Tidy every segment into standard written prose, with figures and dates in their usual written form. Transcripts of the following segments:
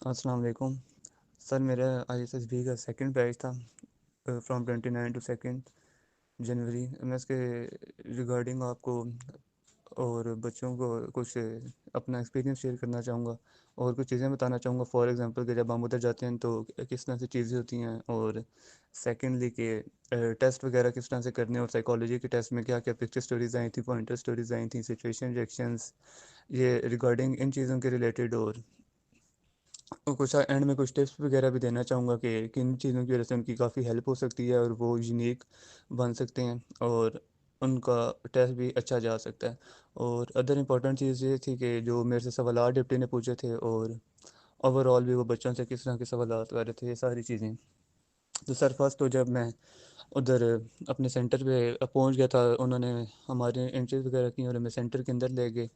السلام علیکم سر، میرا آئی ایس ایس بی کا سیکنڈ بیچ تھا فرام 29 ٹو 2 جنوری۔ میں اس کے ریگارڈنگ آپ کو اور بچوں کو کچھ اپنا ایکسپیرینس شیئر کرنا چاہوں گا اور کچھ چیزیں بتانا چاہوں گا، فار ایگزامپل کہ جب ہم ادھر جاتے ہیں تو کس طرح سے چیزیں ہوتی ہیں، اور سیکنڈلی کہ ٹیسٹ وغیرہ کس طرح سے کرنے ہیں، اور سائیکالوجی کے ٹیسٹ میں کیا کیا پکچر سٹوریز آئی تھیں، پوائنٹر سٹوریز آئی تھیں، سچویشن ریئیکشنز، یہ ریگارڈنگ ان چیزوں کے ریلیٹڈ، اور کچھ اینڈ میں کچھ ٹپس وغیرہ بھی دینا چاہوں گا کہ کن چیزوں کی وجہ سے ان کی کافی ہیلپ ہو سکتی ہے اور وہ یونیک بن سکتے ہیں اور ان کا ٹیسٹ بھی اچھا جا سکتا ہے۔ اور ادر امپورٹنٹ چیز یہ تھی کہ جو میرے سے سوالات ڈپٹی نے پوچھے تھے، اور اوور آل بھی وہ بچوں سے کس طرح کے سوالات کر رہے تھے، یہ ساری چیزیں۔ تو سر فرسٹ تو جب میں ادھر اپنے سینٹر پہ پہنچ گیا تھا، انہوں نے ہمارے انٹرویو وغیرہ کی اور ہمیں سینٹر کے اندر لے گئے،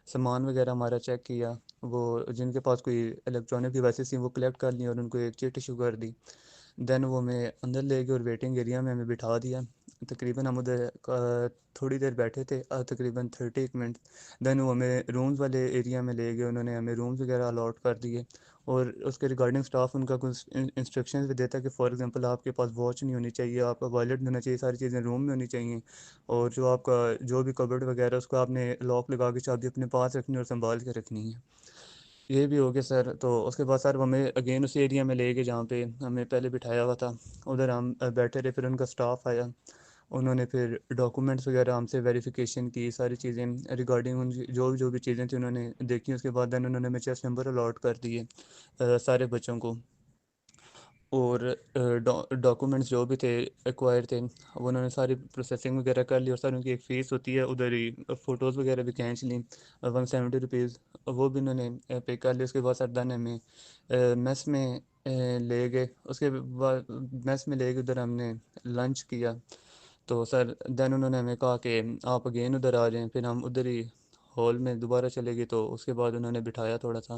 سامان وغیرہ ہمارا چیک کیا، وہ جن کے پاس کوئی الیکٹرانک ڈیوائسز تھیں وہ کلیکٹ کر لیں اور ان کو ایک چٹ ایشو کر دی۔ دین وہ ہمیں اندر لے گئے اور ویٹنگ ایریا میں ہمیں بٹھا دیا۔ تقریباً ہم ادھر تھوڑی دیر بیٹھے تھے، تقریباً 30 منٹ۔ دین وہ ہمیں رومز والے ایریا میں لے گئے، انہوں نے ہمیں رومز وغیرہ الاٹ کر دیے، اور اس کے ریگارڈنگ اسٹاف ان کا کچھ انسٹرکشنز بھی دیتا ہے کہ فار ایگزامپل آپ کے پاس واچ نہیں ہونی چاہیے، آپ کا وائلٹ نہیں ہونا چاہیے، ساری چیزیں روم میں ہونی چاہیے، اور جو آپ کا جو بھی کبڈ وغیرہ اس کو آپ نے لاک لگا کے چابی اپنے پاس رکھنی اور سنبھال کے رکھنی ہے۔ یہ بھی ہو گیا سر۔ تو اس کے بعد سر ہمیں اگین اس ایریا میں لے کے جہاں پہ ہمیں پہلے بٹھایا ہوا تھا، ادھر ہم بیٹھے رہے، پھر ان کا سٹاف آیا، انہوں نے پھر ڈاکومنٹس وغیرہ ہم سے ویریفیکیشن کی، ساری چیزیں ریگارڈنگ ان کی جو بھی چیزیں تھیں انہوں نے دیکھی۔ اس کے بعد دین انہوں نے ہمیں چیسٹ نمبر الاٹ کر دیے سارے بچوں کو، اور ڈاکومنٹس جو بھی تھے ایکوائر تھے وہ انہوں نے ساری پروسیسنگ وغیرہ کر لی، اور سر ان کی ایک فیس ہوتی ہے ادھر ہی، فوٹوز وغیرہ بھی کھینچ لیں 170 روپیز، وہ بھی انہوں نے پے کر لی۔ اس کے بعد سر دن ہمیں میس میں لے گئے، اس کے بعد میس میں لے کے ادھر ہم نے لنچ کیا۔ تو سر دین انہوں نے ہمیں کہا کہ آپ اگین ادھر آ جائیں، پھر ہم ادھر ہی ہال میں دوبارہ چلے گئے، تو اس کے بعد انہوں نے بٹھایا تھوڑا سا،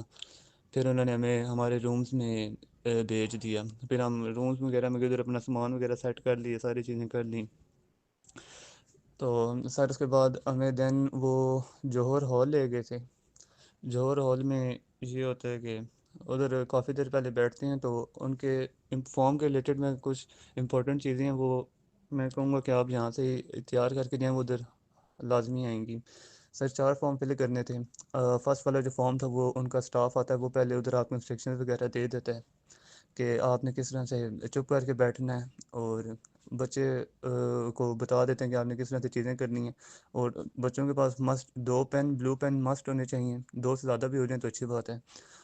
پھر انہوں نے ہمیں ہمارے رومز میں بھیج دیا، پھر ہم رومز وغیرہ میں ادھر اپنا سامان وغیرہ سیٹ کر لیے، ساری چیزیں کر لیں۔ تو سر اس کے بعد ہمیں دین وہ جوہر ہال لے گئے تھے۔ جوہر ہال میں یہ ہوتا ہے کہ ادھر کافی دیر پہلے بیٹھتے ہیں، تو ان کے فارم کے ریلیٹڈ میں کچھ امپورٹنٹ چیزیں ہیں، وہ میں کہوں گا کہ آپ یہاں سے تیار کر کے جائیں، وہ ادھر لازمی آئیں گی۔ سر 4 فارم فل کرنے تھے۔ فرسٹ والا جو فارم تھا وہ ان کا سٹاف آتا ہے، وہ پہلے ادھر آپ کو انسٹرکشن وغیرہ دے دیتا ہے کہ آپ نے کس طرح سے چپ کر کے بیٹھنا ہے، اور بچے کو بتا دیتے ہیں کہ آپ نے کس طرح سے چیزیں کرنی ہیں، اور بچوں کے پاس مسٹ 2 پین بلو پین مسٹ ہونے چاہیے، 2 سے زیادہ بھی ہو جائیں تو اچھی بات ہے،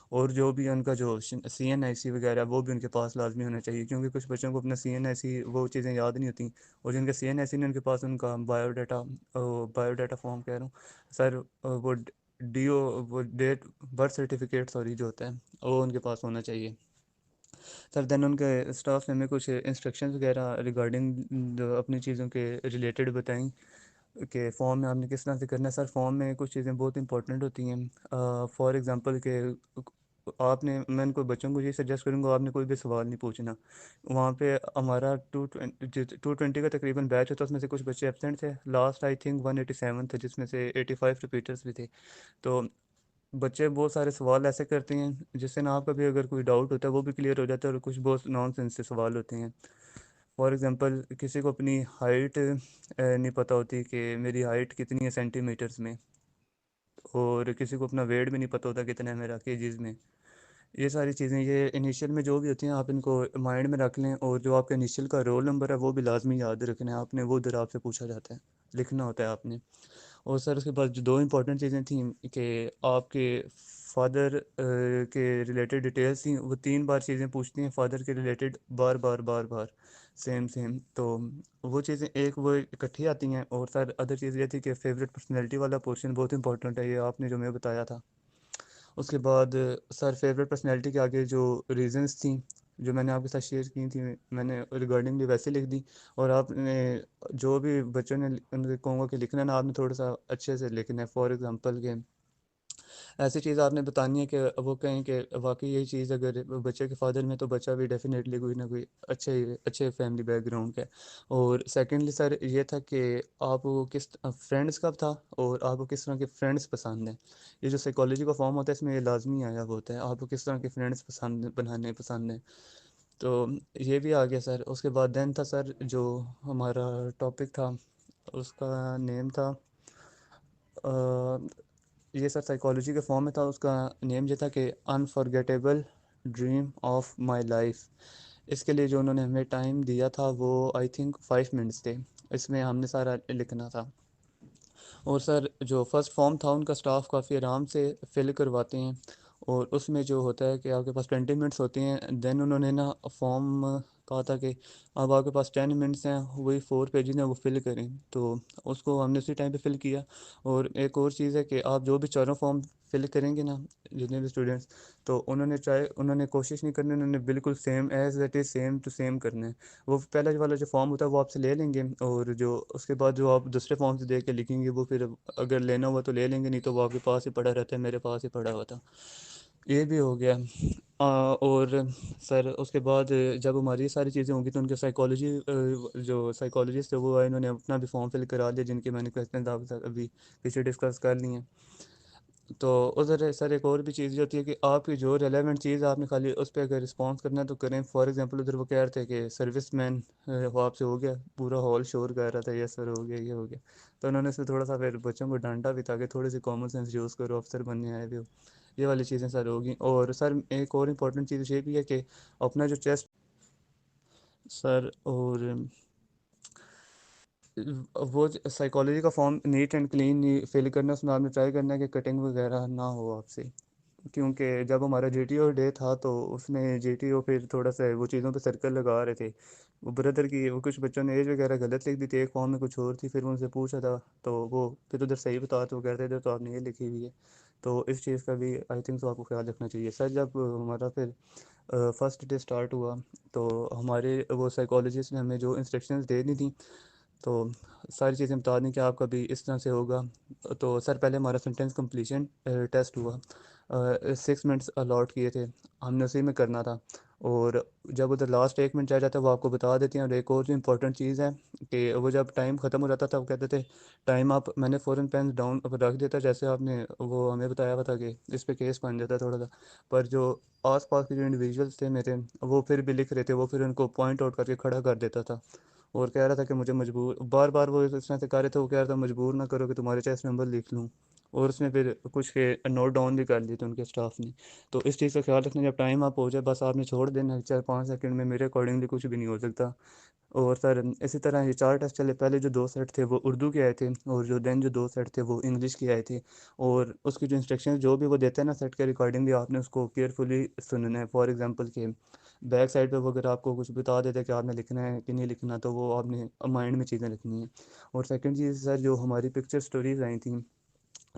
اور جو بھی ان کا جو CNIC وغیرہ وہ بھی ان کے پاس لازمی ہونا چاہیے، کیونکہ کچھ بچوں کو اپنا CNIC وہ چیزیں یاد نہیں ہوتی، اور جن کا CNIC نہیں ان کے پاس ان کا بایو ڈاٹا فارم کہہ رہا ہوں سر، وہ وہ ڈیٹ برتھ سرٹیفکیٹ سوری جو ہوتا ہے وہ ان کے پاس ہونا چاہیے۔ سر دین ان کے اسٹاف نے ہمیں کچھ انسٹرکشنز وغیرہ ریگارڈنگ اپنی چیزوں کے ریلیٹڈ بتائیں کہ فارم میں آپ نے کس طرح سے کرنا ہے۔ سر فارم میں کچھ چیزیں بہت امپورٹنٹ ہوتی ہیں، فار ایگزامپل کہ آپ نے میں ان کو بچوں کو یہ سجیسٹ کروں گا آپ نے کوئی بھی سوال نہیں پوچھنا وہاں پہ۔ ہمارا 220 کا تقریباً بیچ ہوتا ہے، اس میں سے کچھ بچے ایبسینٹ تھے، لاسٹ آئی تھنک 187 تھے، جس میں سے 85 ریپیٹرس بھی تھے۔ تو بچے بہت سارے سوال ایسے کرتے ہیں جس سے نا آپ کا بھی اگر کوئی ڈاؤٹ ہوتا ہے وہ بھی کلیئر ہو جاتا ہے، اور کچھ بہت نان سینس سے سوال ہوتے ہیں۔ فار ایگزامپل کسی کو اپنی ہائٹ نہیں پتہ ہوتی کہ میری ہائٹ کتنی ہے سینٹی میٹرز میں، اور کسی کو اپنا ویٹ بھی نہیں پتہ ہوتا کتنا ہے میرا کیجیز میں۔ یہ ساری چیزیں یہ انیشیل میں جو بھی ہوتی ہیں آپ ان کو مائنڈ میں رکھ لیں، اور جو آپ کا انیشیل کا رول نمبر ہے وہ بھی لازمی یاد رکھنا ہے آپ نے، وہ ادھر آپ سے پوچھا جاتا ہے، لکھنا ہوتا ہے آپ نے۔ اور سر اس کے بعد جو 2 امپورٹنٹ چیزیں تھیں کہ آپ کے فادر کے ریلیٹڈ ڈیٹیلس تھیں، وہ 3 بار چیزیں پوچھتی ہیں فادر کے ریلیٹڈ، بار بار بار بار سیم تو وہ چیزیں ایک وہ اکٹھی آتی ہیں۔ اور سر ادر چیز یہ تھی کہ فیوریٹ پرسنالٹی والا پورشن بہت امپورٹنٹ ہے، یہ آپ نے جو میں بتایا تھا۔ اس کے بعد سر فیوریٹ پرسنالٹی کے آگے جو ریزنس تھیں جو میں نے آپ کے ساتھ شیئر کی تھیں میں نے ریگارڈنگ بھی ویسے لکھ دی، اور آپ نے جو بھی بچوں نے ان کو کہوں گا کہ لکھنا نا آپ نے تھوڑا سا اچھے سے لکھنا ہے، فار ایگزامپل کہ ایسی چیز آپ نے بتانی ہے کہ وہ کہیں کہ واقعی یہی چیز اگر بچے کے فادر میں تو بچہ بھی ڈیفینیٹلی کوئی نہ کوئی اچھے فیملی بیک گراؤنڈ کا ہے۔ اور سیکنڈلی سر یہ تھا کہ آپ کو کس فرینڈس کب تھا اور آپ کو کس طرح کے فرینڈس پسند ہیں، یہ جو سائیکالوجی کا فارم ہوتا ہے اس میں یہ لازمی آیا ہوتا ہے آپ کو کس طرح کے فرینڈس پسند ہیں۔ تو یہ بھی آ گیا سر۔ اس کے بعد دین تھا سر جو ہمارا ٹاپک تھا اس کا نیم تھا یہ سر سائیکالوجی کے فارم میں تھا، اس کا نیم یہ تھا کہ unforgettable dream of my life. اس کے لیے جو انہوں نے ہمیں ٹائم دیا تھا وہ آئی تھنک 5 منٹس تھے، اس میں ہم نے سارا لکھنا تھا۔ اور سر جو فرسٹ فارم تھا ان کا سٹاف کافی آرام سے فل کرواتے ہیں، اور اس میں جو ہوتا ہے کہ آپ کے پاس 20 منٹس ہوتے ہیں، دین انہوں نے نا فارم کہا تھا کہ اب آپ کے پاس 10 منٹس ہیں، وہی 4 پیجز ہیں وہ فل کریں، تو اس کو ہم نے اسی ٹائم پہ فل کیا۔ اور ایک اور چیز ہے کہ آپ جو بھی چاروں فارم فل کریں گے نا جتنے بھی اسٹوڈنٹس، تو انہوں نے کوشش نہیں کرنی، انہوں نے بالکل same as it is same to same کرنا ہے۔ وہ پہلا والا جو فارم ہوتا ہے وہ آپ سے لے لیں گے، اور جو اس کے بعد جو آپ دوسرے فارم سے دے کے لکھیں گے وہ پھر اگر لینا ہوا تو لے لیں گے، نہیں تو وہ آپ کے پاس ہی پڑا رہتا ہے، میرے پاس ہی پڑا ہوا تھا۔ یہ بھی ہو گیا۔ اور سر اس کے بعد جب ہماری یہ ساری چیزیں ہوں گی تو ان کے جو سائیکالوجسٹ ہے وہ آئے، انہوں نے اپنا بھی فارم فل کرا دیا جن کی میں نے کویسچنز آپ کے ساتھ ابھی پیچھے ڈسکس کر لی ہیں۔ تو ادھر سر ایک اور بھی چیز یہ ہوتی ہے کہ آپ کی جو ریلیونٹ چیز ہے آپ نے خالی اس پہ اگر رسپانس کرنا ہے تو کریں۔ فار ایگزامپل ادھر وہ کہہ رہے تھے کہ سروس مین وہ آپ سے ہو گیا، پورا ہال شور کر رہا تھا یس سر ہو گیا یہ ہو گیا، تو انہوں نے اس میں تھوڑا سا پھر بچوں کو ڈانٹا بھی تھا کہ تھوڑی سی کامن سینس یوز کرو، افسر بننے آئے بھی ہو، یہ والی چیزیں سر ہوگی۔ اور سر ایک اور امپورٹنٹ چیز یہ بھی ہے کہ اپنا جو چیسٹ سر اور وہ سائیکالوجی کا فارم نیٹ اینڈ کلین فل کرنا، اس میں آپ نے ٹرائی کرنا ہے کہ کٹنگ وغیرہ نہ ہو آپ سے، کیونکہ جب ہمارا جی ٹی او ڈے تھا تو اس میں جی ٹی او پھر تھوڑا سا وہ چیزوں پہ سرکل لگا رہے تھے، وہ بردر کی وہ کچھ بچوں نے ایج وغیرہ غلط لکھ دی تھی، ایک فارم میں کچھ اور تھی، پھر ان سے پوچھا تھا تو وہ پھر ادھر صحیح بتا تو وہ کہتے تھے تو آپ نے یہ لکھی ہوئی ہے، تو اس چیز کا بھی آئی تھنک تو آپ کو خیال رکھنا چاہیے۔ سر جب ہمارا پھر فرسٹ ڈے اسٹارٹ ہوا تو ہمارے وہ سائیکالوجسٹ نے ہمیں جو انسٹرکشنز دے دی تھیں تو ساری چیزیں بتا دیں کہ آپ کا بھی اس طرح سے ہوگا۔ تو سر پہلے ہمارا سینٹینس کمپلیشن ٹیسٹ ہوا، 6 منٹس الاٹ کیے تھے، ہم نے اسی میں کرنا تھا، اور جب ادھر لاسٹ 1 منٹ رہ جاتا ہے وہ آپ کو بتا دیتے ہیں۔ اور ایک اور جو امپورٹنٹ چیز ہے کہ وہ جب ٹائم ختم ہو جاتا تھا وہ کہتے تھے ٹائم آپ، میں نے فوراً پین ڈاؤن رکھ دیتا جیسے آپ نے وہ ہمیں بتایا ہوا تھا کہ اس پہ کیس بن جاتا ہے تھوڑا سا، پر جو آس پاس کے جو انڈیویجولس تھے میرے وہ پھر بھی لکھ رہے تھے، وہ پھر ان کو پوائنٹ آؤٹ کر کے کھڑا کر دیتا تھا، اور کہہ رہا تھا کہ مجھے مجبور بار بار وہ اس طرح سے کہہ رہے تھے، وہ کہہ رہا تھا مجبور نہ کرو کہ تمہارے چیسٹ نمبر لکھ لوں، اور اس میں پھر کچھ کے نوٹ ڈاؤن بھی کر لیے تھے ان کے اسٹاف نے۔ تو اس چیز کا خیال رکھنا، جب ٹائم آپ ہو جائے بس آپ نے چھوڑ دینا 4-5 سیکنڈ میں، میرے اکارڈنگلی کچھ بھی نہیں ہو سکتا۔ اور سر اسی طرح یہ 4 ٹیسٹ چلے، پہلے جو 2 سیٹ تھے وہ اردو کے آئے تھے، اور جو دین جو 2 سیٹ تھے وہ انگلش کے آئے تھے، اور اس کی جو انسٹرکشن جو بھی وہ دیتے ہیں نا سیٹ کے ریکارڈنگلی آپ نے اس کو کیئرفلی سننا ہے۔ فار ایگزامپل کہ بیک سائڈ پہ وہ اگر آپ کو کچھ بتا دیتے کہ آپ نے لکھنا ہے کہ نہیں لکھنا تو وہ آپ نے مائنڈ میں چیزیں لکھنی ہیں۔ اور سیکنڈ چیز سر جو ہماری پکچر سٹوریز آئی تھیں،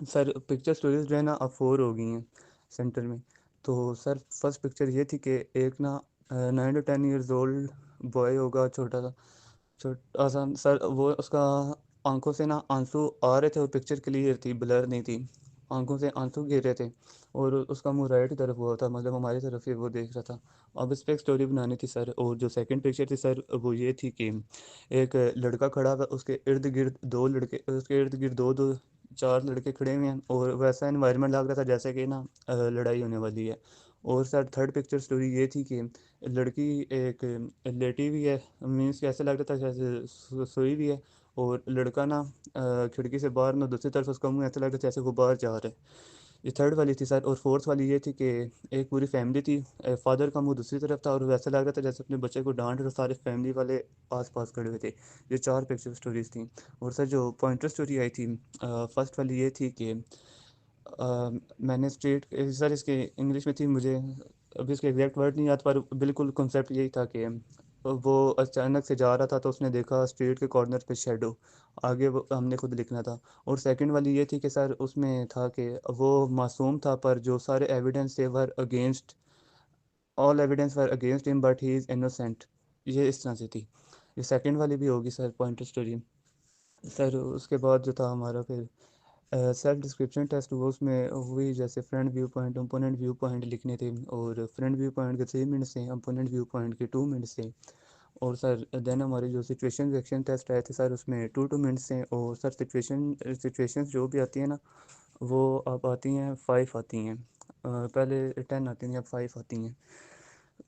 سر پکچر سٹوریز جو ہے نا اب 4 ہو گئی ہیں سینٹر میں۔ تو سر فرسٹ پکچر یہ تھی کہ ایک نا 9 to 10 years اولڈ بوائے ہوگا، چھوٹا سا چھوٹا سا سر، وہ اس کا آنکھوں سے نا آنسو آ رہے تھے، اور پکچر کلیئر تھی، بلر نہیں تھی، آنکھوں سے آنسو گر رہے تھے، اور اس کا منہ رائٹ طرف ہوا تھا، مطلب ہماری طرف ہی وہ دیکھ رہا تھا۔ اب اس پہ ایک سٹوری بنانی تھی سر، اور جو سیکنڈ پکچر تھی سر وہ یہ تھی کہ ایک لڑکا کھڑا ہوا، اس کے ارد گرد 2 لڑکے، اس کے ارد گرد 2-4 لڑکے کھڑے ہوئے ہیں، اور ویسا انوائرمنٹ لگ رہا تھا جیسے کہ نا لڑائی ہونے والی ہے۔ اور سر تھرڈ پکچر سٹوری یہ تھی کہ لڑکی ایک لیٹی ہوئی ہے، مینس کہ ایسے لگ رہا تھا جیسے سوئی ہوئی ہے، اور لڑکا نا کھڑکی سے باہر نا دوسری طرف اس کا منہ ایسا لگ رہا تھا جیسے وہ باہر جا رہا ہے۔ یہ تھرڈ والی تھی سر۔ اور فورتھ والی یہ تھی کہ ایک پوری فیملی تھی، فادر کا منہ دوسری طرف تھا، اور ویسا لگ رہا تھا جیسے اپنے بچے کو ڈانٹ رہے، سارے فیملی والے آس پاس کھڑے ہوئے تھے۔ یہ 4 پکچر سٹوریز تھیں۔ اور سر جو پوائنٹر سٹوری آئی تھی فرسٹ والی یہ تھی کہ میں نے اسٹریٹ سر اس کے انگلش میں تھی، مجھے ابھی اس کے ایگزیکٹ ورڈ نہیں یاد، پر بالکل کنسیپٹ یہی تھا کہ وہ اچانک سے جا رہا تھا تو اس نے دیکھا اسٹریٹ کے کارنر پہ شیڈو، آگے وہ ہم نے خود لکھنا تھا۔ اور سیکنڈ والی یہ تھی کہ سر اس میں تھا کہ وہ معصوم تھا پر جو سارے ایویڈنس تھے ور اگینسٹ، آل ایویڈنس ور اگینسٹ ہم بٹ ہی از انوسینٹ، یہ اس طرح سے تھی۔ یہ سیکنڈ والی بھی ہوگی سر پوائنٹر اسٹوری۔ سر اس کے بعد جو تھا ہمارا پھر سیلف ڈسکرپشن ٹیسٹ ہوا، اس میں وہی جیسے friend viewpoint opponent viewpoint لکھنے تھے، اور فرینڈ ویو پوائنٹ کے 3 منٹس ہیں، امپوننٹ ویو پوائنٹ کے 2 منٹس ہیں. اور سر دین ہمارے جو سچویشن ریئیکشن ٹیسٹ آئے تھے سر، اس میں 2 2 منٹس ہیں. اور سر سچویشنز جو بھی آتی ہیں نا وہ اب آتی ہیں 5 آتی ہیں، پہلے 10 آتی ہیں اب 5 آتی ہیں.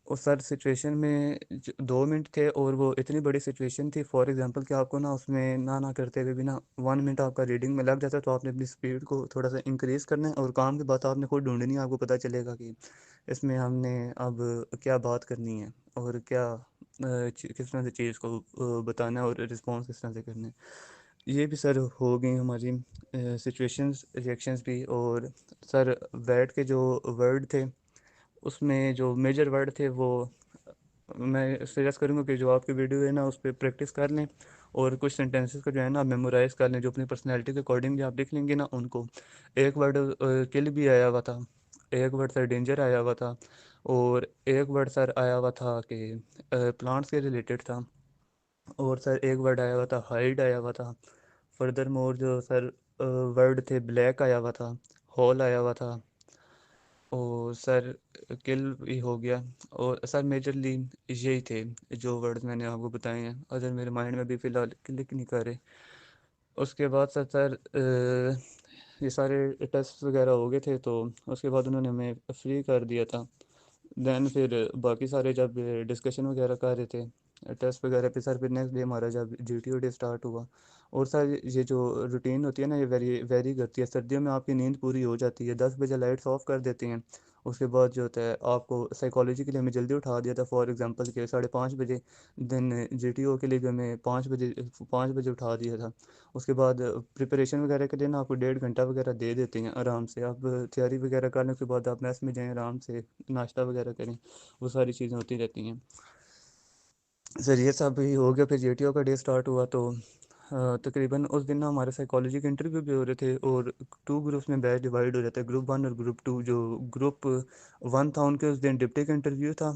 اور سر سچویشن میں 2 منٹ تھے، اور وہ اتنی بڑی سچویشن تھی، فار ایگزامپل کہ آپ کو نا اس میں نہ کرتے ہوئے بھی نا 1 منٹ آپ کا ریڈنگ میں لگ جاتا ہے، تو آپ نے اپنی اسپیڈ کو تھوڑا سا انکریز کرنا ہے، اور کام کی بات آپ نے خود ڈھونڈنی ہے. آپ کو پتہ چلے گا کہ اس میں ہم نے اب کیا بات کرنی ہے، اور کیا کس طرح سے چیز کو بتانا ہے، اور رسپانس کس طرح سے کرنا ہے. یہ بھی سر ہو گئی ہماری سچویشنز ریئیکشنز بھی. اور سر ویٹ کے جو ورڈ تھے، اس میں جو میجر ورڈ تھے وہ میں سجیسٹ کروں گا کہ جو آپ کی ویڈیو ہے نا اس پہ پریکٹس کر لیں، اور کچھ سینٹینسز کو جو ہے نا میمورائز کر لیں، جو اپنی پرسنالٹی کے اکارڈنگ آپ لکھ لیں گے نا ان کو. ایک ورڈ کل بھی آیا ہوا تھا، ایک ورڈ سر ڈینجر آیا ہوا تھا، اور ایک ورڈ سر آیا ہوا تھا کہ پلانٹس کے ریلیٹڈ تھا، اور سر ایک ورڈ آیا ہوا تھا ہائڈ آیا ہوا تھا. فردر مور جو سر ورڈ تھے بلیک آیا ہوا تھا، ہول آیا ہوا تھا، اور سر کل بھی ہو گیا. اور سر میجرلی یہی تھے جو ورڈز میں نے آپ کو بتائے ہیں، اگر میرے مائنڈ میں بھی فی الحال کلک نہیں کر رہے. اس کے بعد سر یہ سارے ٹیسٹ وغیرہ ہو گئے تھے، تو اس کے بعد انہوں نے ہمیں فری کر دیا تھا. دین پھر باقی سارے جب ڈسکشن وغیرہ کر رہے تھے ٹیسٹ وغیرہ پہ، سر پھر نیکسٹ ڈے ہمارا جب GTO ڈے اسٹارٹ ہوا. اور سر یہ جو روٹین ہوتی ہے نا، یہ ویری کرتی ہے. سردیوں میں آپ کی نیند پوری ہو جاتی ہے، 10 بجے لائٹس آف کر دیتے ہیں. اس کے بعد جو ہوتا ہے آپ کو سائیکالوجی کے لیے ہمیں جلدی اٹھا دیا تھا، فار ایگزامپل کہ 5:30 بجے. دین GTO کے لیے بھی ہمیں 5 بجے اٹھا دیا تھا. اس کے بعد پریپریشن وغیرہ کے لیے نا آپ کو 1.5 گھنٹہ وغیرہ دے دیتے ہیں آرام سے. آپ تیاری وغیرہ کرنے کے بعد آپ میس میں جائیں، آرام سے ناشتہ وغیرہ کریں، وہ ساری چیزیں ہوتی رہتی ہیں. سر یہ سب ہی ہو گیا. پھر GTO کا ڈے اسٹارٹ ہوا، تو تقریباً اس دن نا ہمارے سائیکالوجی کے انٹرویو بھی ہو رہے تھے، اور 2 گروپس میں بیچ ڈیوائڈ ہو جاتا ہے، گروپ 1 اور گروپ 2. جو گروپ 1 تھا ان کے اس دن ڈپٹی کا انٹرویو تھا،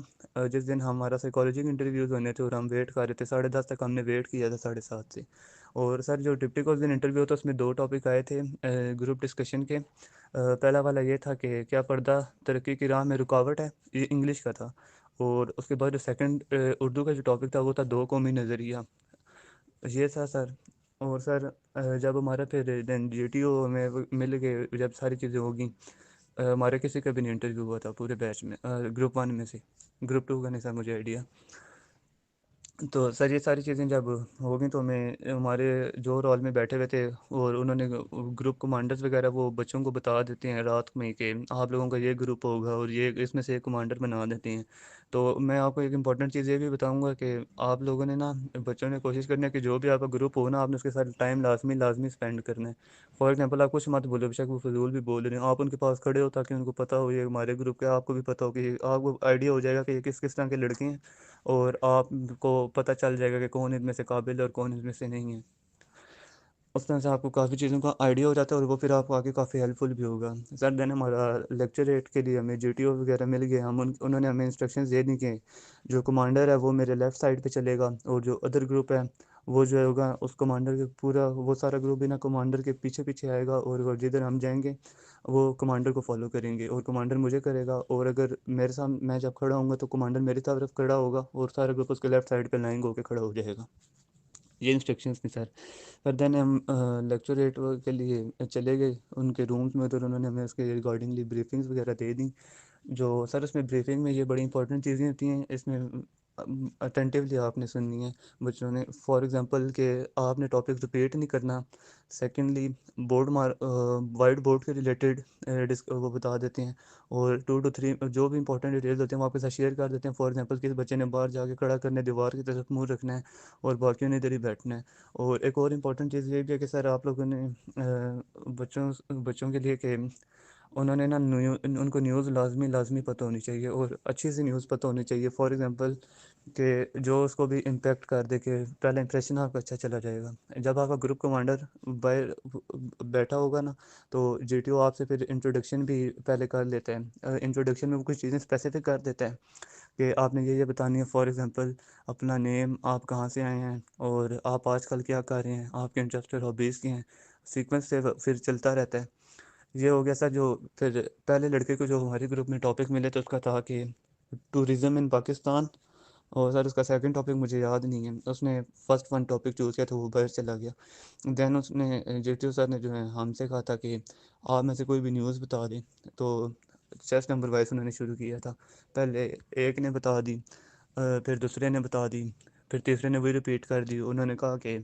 جس دن ہمارا سائیکالوجی کے انٹرویوز ہونے تھے، اور ہم ویٹ کر رہے تھے 10:30 تک. ہم نے ویٹ کیا تھا 7:30 سے. اور سر جو ڈپٹی کا اس دن انٹرویو تھا، اس میں 2 ٹاپک آئے تھے گروپ ڈسکشن کے. پہلا والا یہ تھا کہ کیا پردہ ترقی کی راہ میں رکاوٹ ہے، یہ انگلش کا تھا. اور اس کے بعد جو سیکنڈ اردو کا جو ٹاپک تھا وہ تھا 2 قومی نظریہ، یہ تھا سر. اور سر جب ہمارا پھر دین GTO میں مل کے جب ساری چیزیں ہوگیں، ہمارے کسی کا بھی نہیں انٹرویو ہوا تھا پورے بیچ میں، گروپ 1 میں سے. گروپ 2 کا نہیں سر مجھے آئیڈیا. تو سر یہ ساری چیزیں جب ہو گئیں، تو ہمارے جو رول میں بیٹھے ہوئے تھے، اور انہوں نے گروپ کمانڈرز وغیرہ وہ بچوں کو بتا دیتے ہیں رات میں کہ آپ لوگوں کا یہ گروپ ہوگا، اور یہ اس میں سے ایک کمانڈر بنا دیتے ہیں. تو میں آپ کو ایک امپورٹنٹ چیز یہ بھی بتاؤں گا کہ آپ لوگوں نے نا بچوں نے کوشش کرنی ہے کہ جو بھی آپ کا گروپ ہو نا، آپ نے اس کے ساتھ ٹائم لازمی اسپینڈ کرنا ہے. فار ایگزامپل آپ کچھ مت بولو، بے شک وہ فضول بھی بول رہے ہیں، آپ ان کے پاس کھڑے ہو تاکہ ان کو پتہ ہو یہ ہمارے گروپ کا. آپ کو بھی پتہ ہو کہ آپ کو آئیڈیا ہو جائے گا کہ یہ کس کس طرح کے لڑکے ہیں، اور آپ کو پتہ چل جائے گا کہ کون ان میں سے قابل ہے اور کون ان میں سے نہیں ہے. اس طرح سے آپ کو کافی چیزوں کا آئیڈیا ہو جاتا ہے، اور وہ پھر آپ کو آگے کافی ہیلپ فل بھی ہوگا. سر دین ہمارا لیکچر ایٹ کے لیے ہمیں GTO وغیرہ مل گئے. انہوں نے ہمیں انسٹرکشنز دے دی کہ جو کمانڈر ہے وہ میرے لیفٹ سائڈ پہ چلے گا، اور جو ادر گروپ ہے وہ جو ہوگا اس کمانڈر کے پورا وہ سارا گروپ بھی نا کمانڈر کے پیچھے پیچھے آئے گا، اور جدھر ہم جائیں گے وہ کمانڈر کو فالو کریں گے، اور کمانڈر مجھے کرے گا. اور اگر میرے سامنے میں جب کھڑا ہوں گا تو کمانڈر میری طرف کھڑا ہوگا، اور سارا گروپ اس کے لیفٹ سائڈ پہ لائن ہو کے کھڑا ہو جائے گا. یہ انسٹرکشنز تھیں سر. پھر دین ہم لیکچر ایٹ کے لیے چلے گئے ان کے رومز میں، تو انہوں نے ہمیں اس کے ریگارڈنگلی بریفنگز وغیرہ دے دیں. جو سر اس میں بریفنگ میں یہ بڑی امپورٹنٹ چیزیں ہوتی ہیں، اس میں اٹینٹیولی آپ نے سننی ہے بچوں نے. فار ایگزامپل کہ آپ نے ٹاپک رپیٹ نہیں کرنا. سیکنڈلی وائٹ بورڈ کے ریلیٹڈ وہ بتا دیتے ہیں، اور 2 to 3 جو بھی امپورٹنٹ ڈیٹیلز ہوتے ہیں وہ آپ کے ساتھ شیئر کر دیتے ہیں. فار ایگزامپل کسی بچے نے باہر جا کے کھڑا کرنے دیوار کی طرف منہ رکھنا ہے، اور باقیوں نے ادھر ہی بیٹھنا ہے. اور ایک اور امپورٹنٹ چیز یہ بھی ہے کہ سر آپ لوگوں نے بچوں کے لیے کہ انہوں نے نا ان کو نیوز لازمی پتہ ہونی چاہیے، اور اچھی سی نیوز پتہ ہونی چاہیے. فار ایگزامپل کہ جو اس کو بھی امپیکٹ کر دے، کہ پہلا امپریشن آپ کا اچھا چلا جائے گا. جب آپ کا گروپ کمانڈر باہر بیٹھا ہوگا نا، تو GTO آپ سے پھر انٹروڈکشن بھی پہلے کر لیتا ہے. انٹروڈکشن میں وہ کچھ چیزیں اسپیسیفک کر دیتا ہے کہ آپ نے یہ بتانی ہے. فار ایگزامپل اپنا نیم، آپ کہاں سے آئے ہیں، اور آپ آج کل کیا کر رہے ہیں، آپ کے انٹرسٹ اور ہابیز کیا ہیں. سیکوینس سے پھر چلتا رہتا ہے. یہ ہو گیا سر. جو پھر پہلے لڑکے کو جو ہمارے گروپ میں ٹاپک ملے تو اس کا تھا کہ ٹورزم ان پاکستان. اور سر اس کا سیکنڈ ٹاپک مجھے یاد نہیں ہے. اس نے فرسٹ ون ٹاپک چوز کیا تو وہ باہر چلا گیا. دین اس نے جے ٹی او سر نے جو ہے ہم سے کہا تھا کہ آپ میں سے کوئی بھی نیوز بتا دیں. تو چیس نمبر وائز انہوں نے شروع کیا تھا. پہلے ایک نے بتا دی, پھر دوسرے نے بتا دی, پھر تیسرے نے وہی رپیٹ کر دی. انہوں نے کہا کہ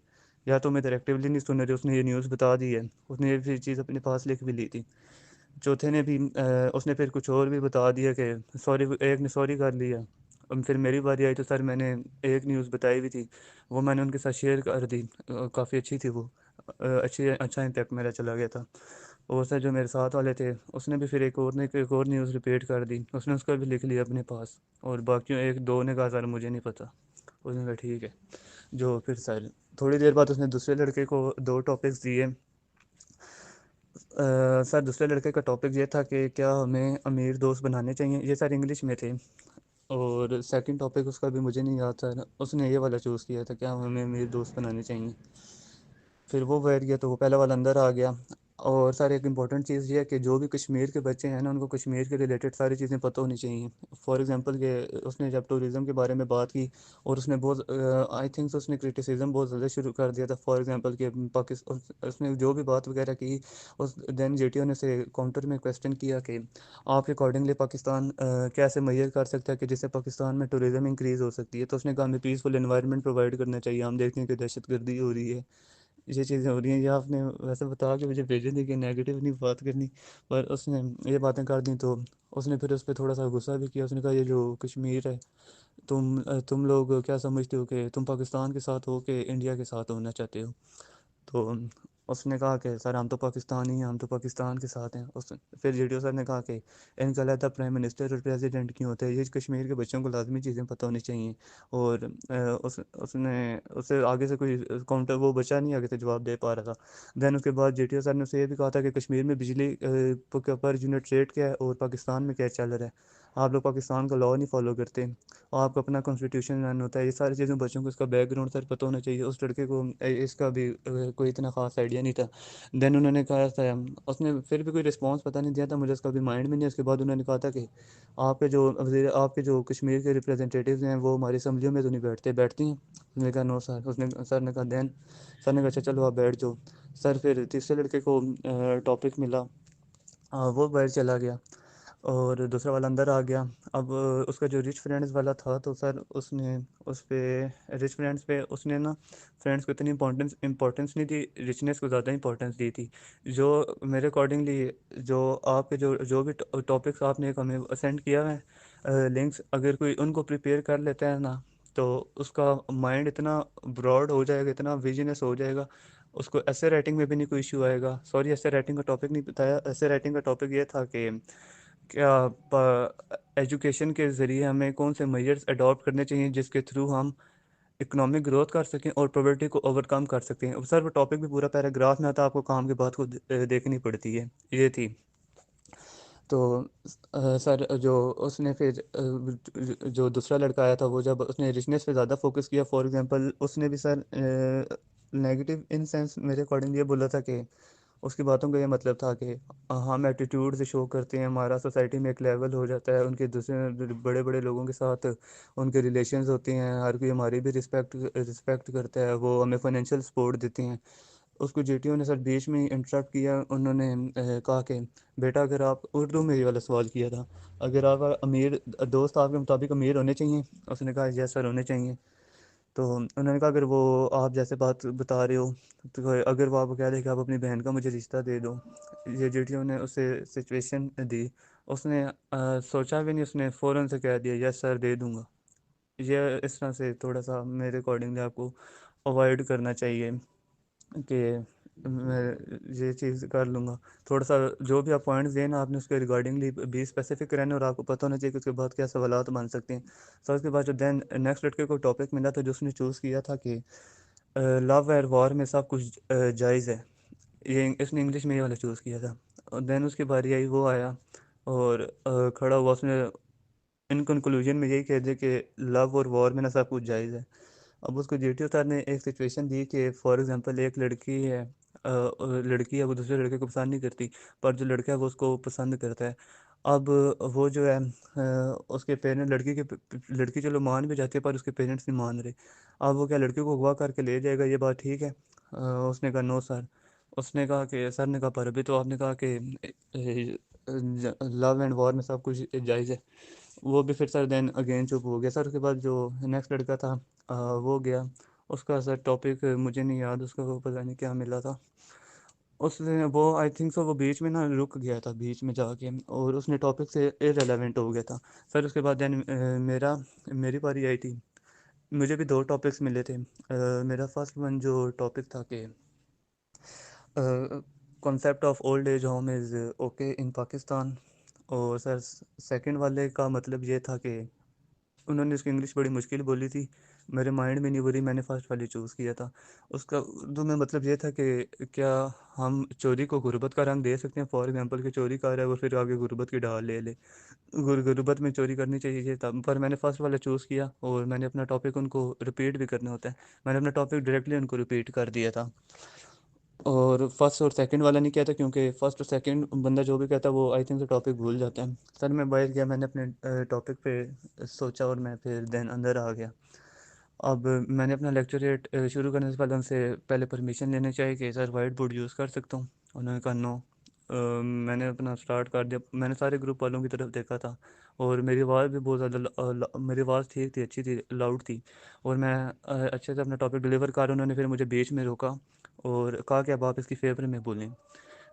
یا تو میں ڈائریکٹیولی نہیں سن رہی, اس نے یہ نیوز بتا دی ہے. اس نے یہ پھر چیز اپنے پاس لکھ بھی لی تھی. چوتھے نے بھی اس نے پھر کچھ اور بھی بتا دیا کہ سوری, ایک نے سوری کر لیا. پھر میری باری آئی تو سر میں نے ایک نیوز بتائی بھی تھی, وہ میں نے ان کے ساتھ شیئر کر دی. کافی اچھی تھی وہ, اچھا امپیکٹ میرا چلا گیا تھا. اور سر جو میرے ساتھ والے تھے اس نے بھی پھر ایک اور نیوز رپیٹ کر دی. اس نے اس کا بھی لکھ لیا اپنے پاس. اور باقیوں ایک دو نے کہا سر مجھے نہیں پتہ. اس نے کہا ٹھیک ہے. جو پھر سر تھوڑی دیر بعد اس نے دوسرے لڑکے کو دو ٹاپکس دیے. سر دوسرے لڑکے کا ٹاپک یہ تھا کہ کیا ہمیں امیر دوست بنانے چاہیے. یہ سر انگلش میں تھے. اور سیکنڈ ٹاپک اس کا بھی مجھے نہیں یاد تھا. اس نے یہ والا چوز کیا تھا کیا ہمیں امیر دوست بنانے چاہیے. پھر وہ بیٹھ گیا تو وہ پہلا والا اندر آ گیا. اور سر ایک امپورٹنٹ چیز یہ ہے کہ جو بھی کشمیر کے بچے ہیں نا ان کو کشمیر کے ریلیٹڈ ساری چیزیں پتہ ہونی چاہیے. فار ایگزامپل کہ اس نے جب ٹوریزم کے بارے میں بات کی اور اس نے بہت آئی تھنک اس نے کرٹیسزم بہت زیادہ شروع کر دیا تھا. فار ایگزامپل کہ اس نے جو بھی بات وغیرہ کی, اس دین جے ٹی او نے سے کاؤنٹر میں کویسچن کیا کہ آپ کے اکارڈنگلی پاکستان کیسے میئر کر سکتا ہے کہ جس سے پاکستان میں ٹوریزم انکریز ہو سکتی ہے. تو اس نے کہا ہمیں پیسفل انوائرمنٹ پرووائڈ کرنا چاہیے. ہم دیکھتے ہیں کہ دہشت گردی ہو رہی ہے, یہ چیزیں ہو رہی ہیں. یہ آپ نے ویسے بتا کہ مجھے بھیجیں تھی کہ نیگیٹو نہیں بات کرنی, پر اس نے یہ باتیں کر دیں. تو اس نے پھر اس پہ تھوڑا سا غصہ بھی کیا. اس نے کہا یہ جو کشمیر ہے تم لوگ کیا سمجھتے ہو کہ تم پاکستان کے ساتھ ہو کہ انڈیا کے ساتھ ہونا چاہتے ہو. تو اس نے کہا کہ سر ہم تو پاکستانی ہیں, ہم تو پاکستان کے ساتھ ہیں. پھر جے ڈی او سر نے کہا کہ ان کا علیحدہ پرائم منسٹر اور پریزیڈنٹ کیوں ہوتا ہے, یہ کشمیر کے بچوں کو لازمی چیزیں پتہ ہونی چاہیے. اور اس نے اس سے آگے سے کوئی کاؤنٹر وہ بچا نہیں آگے سے جواب دے پا رہا تھا. دین اس کے بعد جے ٹی او سر نے اسے یہ بھی کہا تھا کہ کشمیر میں بجلی پر یونٹ ریٹ کیا ہے اور پاکستان میں کیا چل رہا ہے. آپ لوگ پاکستان کا لاء نہیں فالو کرتے, آپ کو اپنا کانسٹیٹیوشن رن ہوتا ہے. یہ ساری چیزیں بچوں کو اس کا بیک گراؤنڈ سر پتہ ہونا چاہیے. اس لڑکے کو اس کا بھی کوئی اتنا خاص آئیڈیا نہیں تھا. دین انہوں نے کہا تھا, اس نے پھر بھی کوئی رسپانس پتہ نہیں دیا تھا, مجھے اس کا بھی مائنڈ میں نہیں. اس کے بعد انہوں نے کہا تھا کہ آپ کے جو کشمیر کے ریپرزنٹیٹیوز ہیں وہ ہماری اسمبلیوں میں تو نہیں بیٹھتی ہیں. اس نے کہا نو سر. سر نے کہا دین سر نے کہا اچھا چلو آپ بیٹھ جاؤ. سر پھر تیسرے لڑکے کو ٹاپک ملا, وہ باہر چلا گیا اور دوسرا والا اندر آ گیا. اب اس کا جو رچ فرینڈز والا تھا تو سر اس پہ رچ فرینڈز پہ اس نے نا فرینڈس کو اتنی امپورٹنس نہیں دی, رچنس کو زیادہ امپورٹنس دی تھی. جو میرے اکارڈنگلی جو آپ کے جو بھی ٹاپکس آپ نے ہمیں سینڈ کیا ہے لنکس, اگر کوئی ان کو پریپیئر کر لیتا ہے نا تو اس کا مائنڈ اتنا براڈ ہو جائے گا, اتنا ویژنس ہو جائے گا. اس کو ایسے رائٹنگ میں بھی نہیں کوئی ایشو آئے گا. سوری ایسے رائٹنگ کا ٹاپک نہیں بتایا. ایسے رائٹنگ کا ٹاپک یہ تھا کہ کیا ایجوکیشن کے ذریعے ہمیں کون سے میجرز اڈاپٹ کرنے چاہیے جس کے تھرو ہم اکنامک گروتھ کر سکیں اور پاورٹی کو اوور کم کر سکتے ہیں. سر وہ ٹاپک بھی پورا پیراگراف میں آتا, آپ کو کام کی بات کو دیکھنی پڑتی ہے. یہ تھی. تو سر جو اس نے پھر جو دوسرا لڑکا آیا تھا وہ جب اس نے رچنس پہ زیادہ فوکس کیا, فار ایگزامپل اس نے بھی سر نیگیٹو ان سینس میرے اکارڈنگ یہ بولا تھا کہ اس کی باتوں کا یہ مطلب تھا کہ ہم ایٹیٹیوڈ سے شو کرتے ہیں, ہمارا سوسائٹی میں ایک لیول ہو جاتا ہے, ان کے دوسرے بڑے بڑے لوگوں کے ساتھ ان کے ریلیشنز ہوتے ہیں, ہر کوئی ہماری بھی رسپیکٹ کرتا ہے, وہ ہمیں فائنینشیل سپورٹ دیتے ہیں. اس کو جے ٹی او نے سر بیچ میں انٹرپٹ کیا. انہوں نے کہا کہ بیٹا اگر آپ اردو میں یہ والا سوال کیا تھا, اگر آپ امیر دوست آپ کے مطابق امیر ہونے چاہیے. اس نے کہا یس سر ہونے چاہیے. تو انہوں نے کہا اگر وہ آپ جیسے بات بتا رہے ہو تو اگر وہ آپ کو کہہ دے کہ آپ اپنی بہن کا مجھے رشتہ دے دو. یہ جے ٹی او نے اسے سچویشن دی. اس نے سوچا بھی نہیں, اس نے فوراً سے کہہ دیا یس سر دے دوں گا. یہ اس طرح سے تھوڑا سا میرے اکارڈنگلی آپ کو اوائڈ کرنا چاہیے کہ میں یہ چیز کر لوں گا. تھوڑا سا جو بھی آپ پوائنٹس دیں نا آپ نے اس کے ریگارڈنگلی بھی اسپیسیفک رہنے, اور آپ کو پتہ ہونا چاہیے کہ اس کے بعد کیا سوالات بن سکتے ہیں. سر اس کے بعد جو دین نیکسٹ لڑکے کو ٹاپک ملا تھا جو اس نے چوز کیا تھا کہ لو اور وار میں سب کچھ جائز ہے. یہ اس نے انگلش میں یہ والا چوز کیا تھا. دین اس کی باری آئی, وہ آیا اور کھڑا ہوا. اس نے ان کنکلوژن میں یہی کہہ دیا کہ لو اور وار میں نہ سب کچھ جائز ہے. اب اس کو جے ٹی او سر نے ایک سچویشن دی کہ فار ایگزامپل ایک لڑکی ہے, لڑکی ہے وہ دوسرے لڑکے کو پسند نہیں کرتی، پر جو لڑکا ہے وہ اس کو پسند کرتا ہے. اب وہ جو ہے اس کے پیرنٹ لڑکی چلو مان بھی جاتی ہے پر اس کے پیرنٹس نہیں مان رہے. اب وہ کیا لڑکی کو اغوا کر کے لے جائے گا، یہ بات ٹھیک ہے؟ اس نے کہا نو سر. اس نے کہا کہ سر نے کہا پر ابھی تو آپ نے کہا کہ لو اینڈ وار میں سب کچھ جائز ہے. وہ بھی پھر سر دین اگین چپ ہو گیا. سر اس کے بعد جو نیکسٹ لڑکا تھا وہ گیا. اس کا سر ٹاپک مجھے نہیں یاد، اس کا وہ پتہ نہیں کیا ملا تھا. اس نے وہ آئی تھنک سو وہ بیچ میں نا رک گیا تھا بیچ میں جا کے، اور اس نے ٹاپک سے ارریلیونٹ ہو گیا تھا. سر اس کے بعد دین میری باری آئی تھی. مجھے بھی دو ٹاپکس ملے تھے. میرا فرسٹ ون جو ٹاپک تھا کہ concept of old age home is okay in Pakistan. اور سر سیکنڈ والے کا مطلب یہ تھا کہ انہوں نے اس کی انگلش بڑی مشکل بولی تھی، میرے مائنڈ میں نہیں بولی، میں نے فرسٹ والی چوز کیا تھا. اس کا اردو میں مطلب یہ تھا کہ کیا ہم چوری کو غربت کا رنگ دے سکتے ہیں؟ فار ایگزامپل کہ چوری کر رہا ہے وہ پھر آگے غربت کی ڈال لے لے. غربت میں چوری کرنی چاہیے تھا، پر میں نے فرسٹ والا چوز کیا اور میں نے اپنا ٹاپک ان کو رپیٹ بھی کرنا ہوتا ہے. میں نے اپنا ٹاپک ڈائریکٹلی ان کو رپیٹ کر دیا تھا، اور فرسٹ اور سیکنڈ والا نہیں کیا تھا کیونکہ فرسٹ اور سیکنڈ بندہ جو بھی کہتا ہے وہ آئی تھنک سے ٹاپک بھول جاتا ہے. سر میں باہر گیا، میں نے اپنے ٹاپک پہ سوچا اور میں پھر دین اندر آ گیا. اب میں نے اپنا لیکچریٹ شروع کرنے سے پہلے ان سے پہلے پرمیشن لینے چاہیے کہ سر وائٹ بورڈ یوز کر سکتا ہوں. انہوں نے کہا نو. میں نے اپنا سٹارٹ کر دیا. میں نے سارے گروپ والوں کی طرف دیکھا تھا اور میری آواز بھی بہت زیادہ میری آواز ٹھیک تھی، اچھی تھی، لاؤڈ تھی، اور میں اچھے سے اپنا ٹاپک ڈلیور کر. انہوں نے پھر مجھے بیچ میں روکا اور کہا کہ اب آپ اس کی فیور میں بولیں.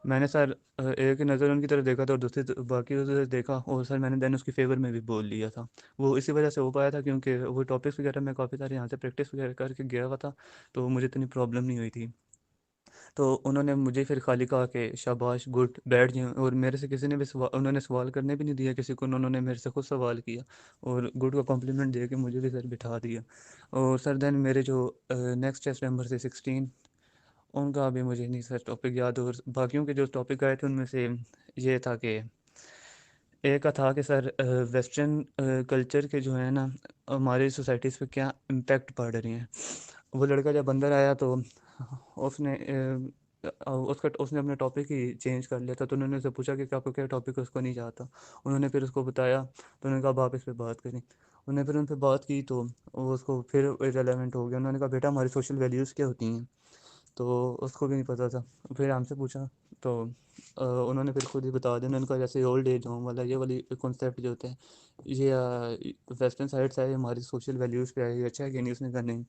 میں نے سر ایک نظر ان کی طرف دیکھا تھا اور دوسری باقی دیکھا، اور سر میں نے دین اس کی فیور میں بھی بول لیا تھا. وہ اسی وجہ سے ہو پایا تھا کیونکہ وہ ٹاپکس وغیرہ میں کافی سارے یہاں سے پریکٹس وغیرہ کر کے گیا ہوا تھا، تو مجھے اتنی پرابلم نہیں ہوئی تھی. تو انہوں نے مجھے پھر خالی کہا کہ شاباش گڈ بیٹھ جائیں، اور میرے سے کسی نے بھی انہوں نے سوال کرنے بھی نہیں دیا کسی کو، انہوں نے میرے سے خود سوال کیا اور گڈ کا کمپلیمنٹ دے کے مجھے بھی سر بٹھا دیا. اور سر دین میرے جو نیکسٹ ٹیسٹ ممبر تھے 16، ان کا بھی مجھے نہیں سر ٹاپک یاد. اور باقیوں کے جو ٹاپک آئے تھے ان میں سے یہ تھا کہ ایک کا تھا کہ سر ویسٹرن کلچر کے جو ہے نا ہماری سوسائٹیز پہ کیا امپیکٹ پڑ رہی ہیں. وہ لڑکا جب اندر آیا تو اس نے اس نے اپنا ٹاپک ہی چینج کر لیا تھا. تو انہوں نے اسے پوچھا کہ آپ کو کیا ٹاپک ہے، اس کو نہیں چاہتا. انہوں نے پھر اس کو بتایا تو انہوں نے کہا آپ اس پہ بات کریں. انہوں نے پھر ان پہ بات کی تو وہ اس کو پھر ریلیونٹ ہو گیا. انہوں نے کہا بیٹا ہماری سوشل ویلیوز کیا ہوتی ہیں، تو اس کو بھی نہیں پتہ تھا. پھر ہم سے پوچھا تو انہوں نے پھر خود ہی بتا دیا. انہوں نے کہا جیسے اولڈ ایج ہوم والا یہ والی کانسیپٹ جو ہوتے ہیں یہ ویسٹرن سائڈ سے ہے، ہماری سوشل ویلیوز پہ ہے، یہ اچھا ہے کہ نہیں. اس نے کہا نہیں.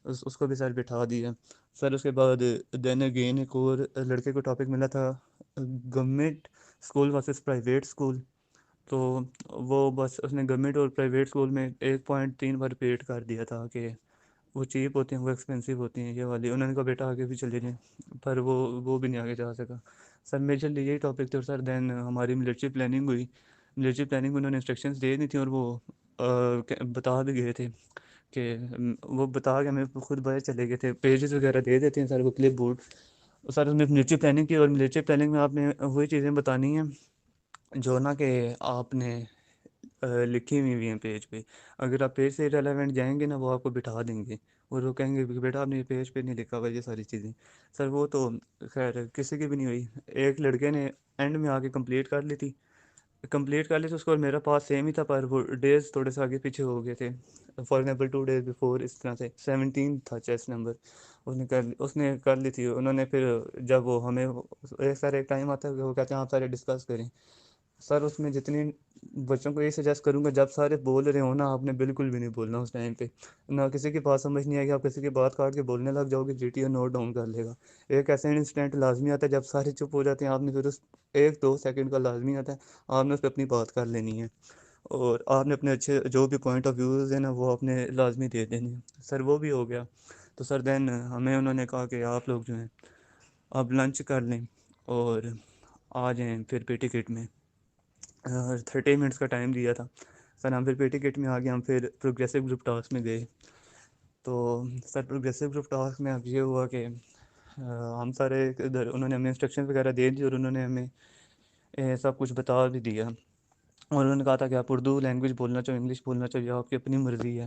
اس کو بھی سر بٹھا دیا. سر اس کے بعد دین اگین ایک اور لڑکے کو ٹاپک ملا تھا government school versus private school. تو وہ بس اس نے گورنمنٹ اور پرائیویٹ اسکول میں 1.3 بار ریپیٹ کر دیا تھا کہ وہ چیپ ہوتی ہیں، وہ ایکسپینسو ہوتی ہیں یہ والی. انہوں نے کہا بیٹا آگے بھی چلے جائیں، پر وہ بھی نہیں آگے جا سکا. سر میجرلی یہی ٹاپک تھے. اور سر دین ہماری ملٹری پلاننگ ہوئی. ملٹری پلاننگ میں انہوں نے انسٹرکشنز دے دی تھیں اور وہ بتا بھی گئے تھے کہ وہ بتا کے ہمیں خود باہر چلے گئے تھے. پیجز وغیرہ دے دیتے ہیں سر وہ کلپ بورڈ. سر اس میں ملٹری پلاننگ کی، اور ملٹری پلاننگ میں آپ نے وہی چیزیں بتانی ہیں جو نا کہ آپ نے لکھی ہوئی ہیں پیج پہ. اگر آپ پیج سے ریلیونٹ جائیں گے نا وہ آپ کو بٹھا دیں گے اور وہ کہیں گے کہ بیٹا آپ نے پیج پہ نہیں لکھا ہوا یہ ساری چیزیں. سر وہ تو خیر کسی کی بھی نہیں ہوئی. ایک لڑکے نے اینڈ میں آ کے کمپلیٹ کر لی تو اس کو اور میرا پاس سیم ہی تھا، پر وہ ڈیز تھوڑے سے آگے پیچھے ہو گئے تھے. فار ایگزامپل 2 days بفور اس طرح سے 17 تھا چیسٹ نمبر. اس نے کر لی تھی. انہوں نے پھر جب وہ ہمیں ایک ٹائم آتا ہے کہ وہ کہتے ہیں آپ سارے ڈسکس کریں. سر اس میں جتنی بچوں کو یہ سجیسٹ کروں گا جب سارے بول رہے ہوں نا آپ نے بالکل بھی نہیں بولنا اس ٹائم پہ. نہ کسی کی بات سمجھ نہیں آئے گی، آپ کسی کی بات کاٹ کے بولنے لگ جاؤ گے G T O note down کر لے گا. ایک ایسا انسٹنٹ لازمی آتا ہے جب سارے چپ ہو جاتے ہیں، آپ نے پھر اس 1-2 سیکنڈ کا لازمی آتا ہے آپ نے اس پہ اپنی بات کر لینی ہے اور آپ نے اپنے اچھے جو بھی پوائنٹ آف ویوز ہیں نا وہ اپنے لازمی دے دینے ہیں. سر وہ بھی ہو گیا. تو سر دین ہمیں انہوں نے کہا کہ آپ لوگ جو ہیں اب لنچ کر لیں اور آ جائیں پھر پی ٹی کٹ میں. 30 منٹس کا ٹائم دیا تھا. سر ہم پھر پی ٹی کٹ میں آ گئے. ہم پھر پروگریسو گروپ ٹاسک میں گئے. تو سر پروگریسو گروپ ٹاسک میں اب یہ ہوا کہ ہم سارے ادھر انہوں نے ہمیں انسٹرکشن وغیرہ دے دی اور انہوں نے ہمیں سب کچھ بتا بھی دیا. اور انہوں نے کہا تھا کہ آپ اردو لینگویج بولنا چاہو انگلش بولنا چاہیے آپ کی اپنی مرضی ہے،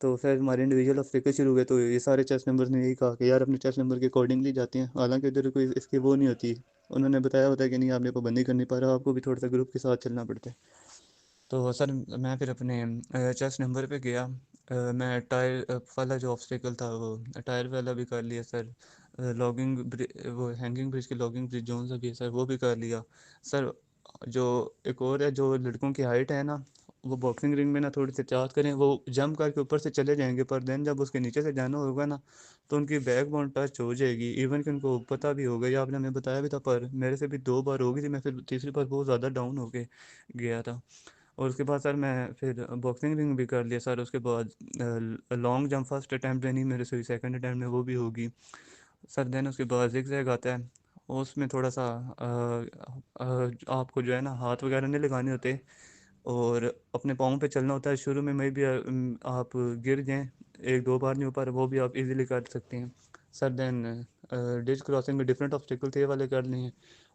تو پھر ہمارے انڈیویجول آبسٹیکل شروع ہوئے، تو یہ سارے چیس ممبرز نے یہی کہا کہ یار اپنے چیس نمبر کے اکارڈنگلی جاتے ہیں، حالانکہ ادھر کوئی اس کی وہ نہیں ہوتی. انہوں نے بتایا ہوتا ہے کہ نہیں آپ نے پابندی کرنی پڑ رہا، آپ کو بھی تھوڑا سا گروپ کے ساتھ چلنا پڑتا ہے. تو سر میں پھر اپنے چیس نمبر پہ گیا. میں ٹائر والا جو آبسٹیکل تھا وہ ٹائر والا بھی کر لیا سر. لاگنگ وہ ہینگنگ برج کے لاگنگ برج جون سا بھی ہے سر، وہ بھی کر لیا سر. جو ایک اور ہے، جو لڑکوں کی ہائٹ ہے نا، وہ باکسنگ رنگ میں نا تھوڑی سی چاہت کریں، وہ جمپ کر کے اوپر سے چلے جائیں گے، پر دین جب اس کے نیچے سے جانا ہوگا نا تو ان کی بیک بون ٹچ ہو جائے گی. ایون کہ ان کو پتہ بھی ہوگا، یا آپ نے ہمیں بتایا بھی تھا، پر میرے سے بھی 2 بار ہو گئی تھی. میں پھر تیسری بار بہت زیادہ ڈاؤن ہو کے گیا تھا. اور اس کے بعد سر میں پھر باکسنگ رنگ بھی کر لیا سر. اس کے بعد لانگ جمپ فرسٹ اٹیمپٹ نہیں میرے سے، سیکنڈ اٹیمپٹ میں وہ بھی ہوگی سر. دین اس کے بعد زگ زیگ آتا ہے، اس میں تھوڑا سا آپ کو جو ہے نا ہاتھ وغیرہ نہیں لگانے ہوتے، اور اپنے پاؤں پہ چلنا ہوتا ہے. شروع میں بھی آپ گر جائیں 1-2 بار نہیں اوپر، وہ بھی آپ ایزیلی کر سکتے ہیں سر. دین ڈچ کراسنگ میں ڈفرینٹ آبسٹیکل تھے، یہ والے کر لیے،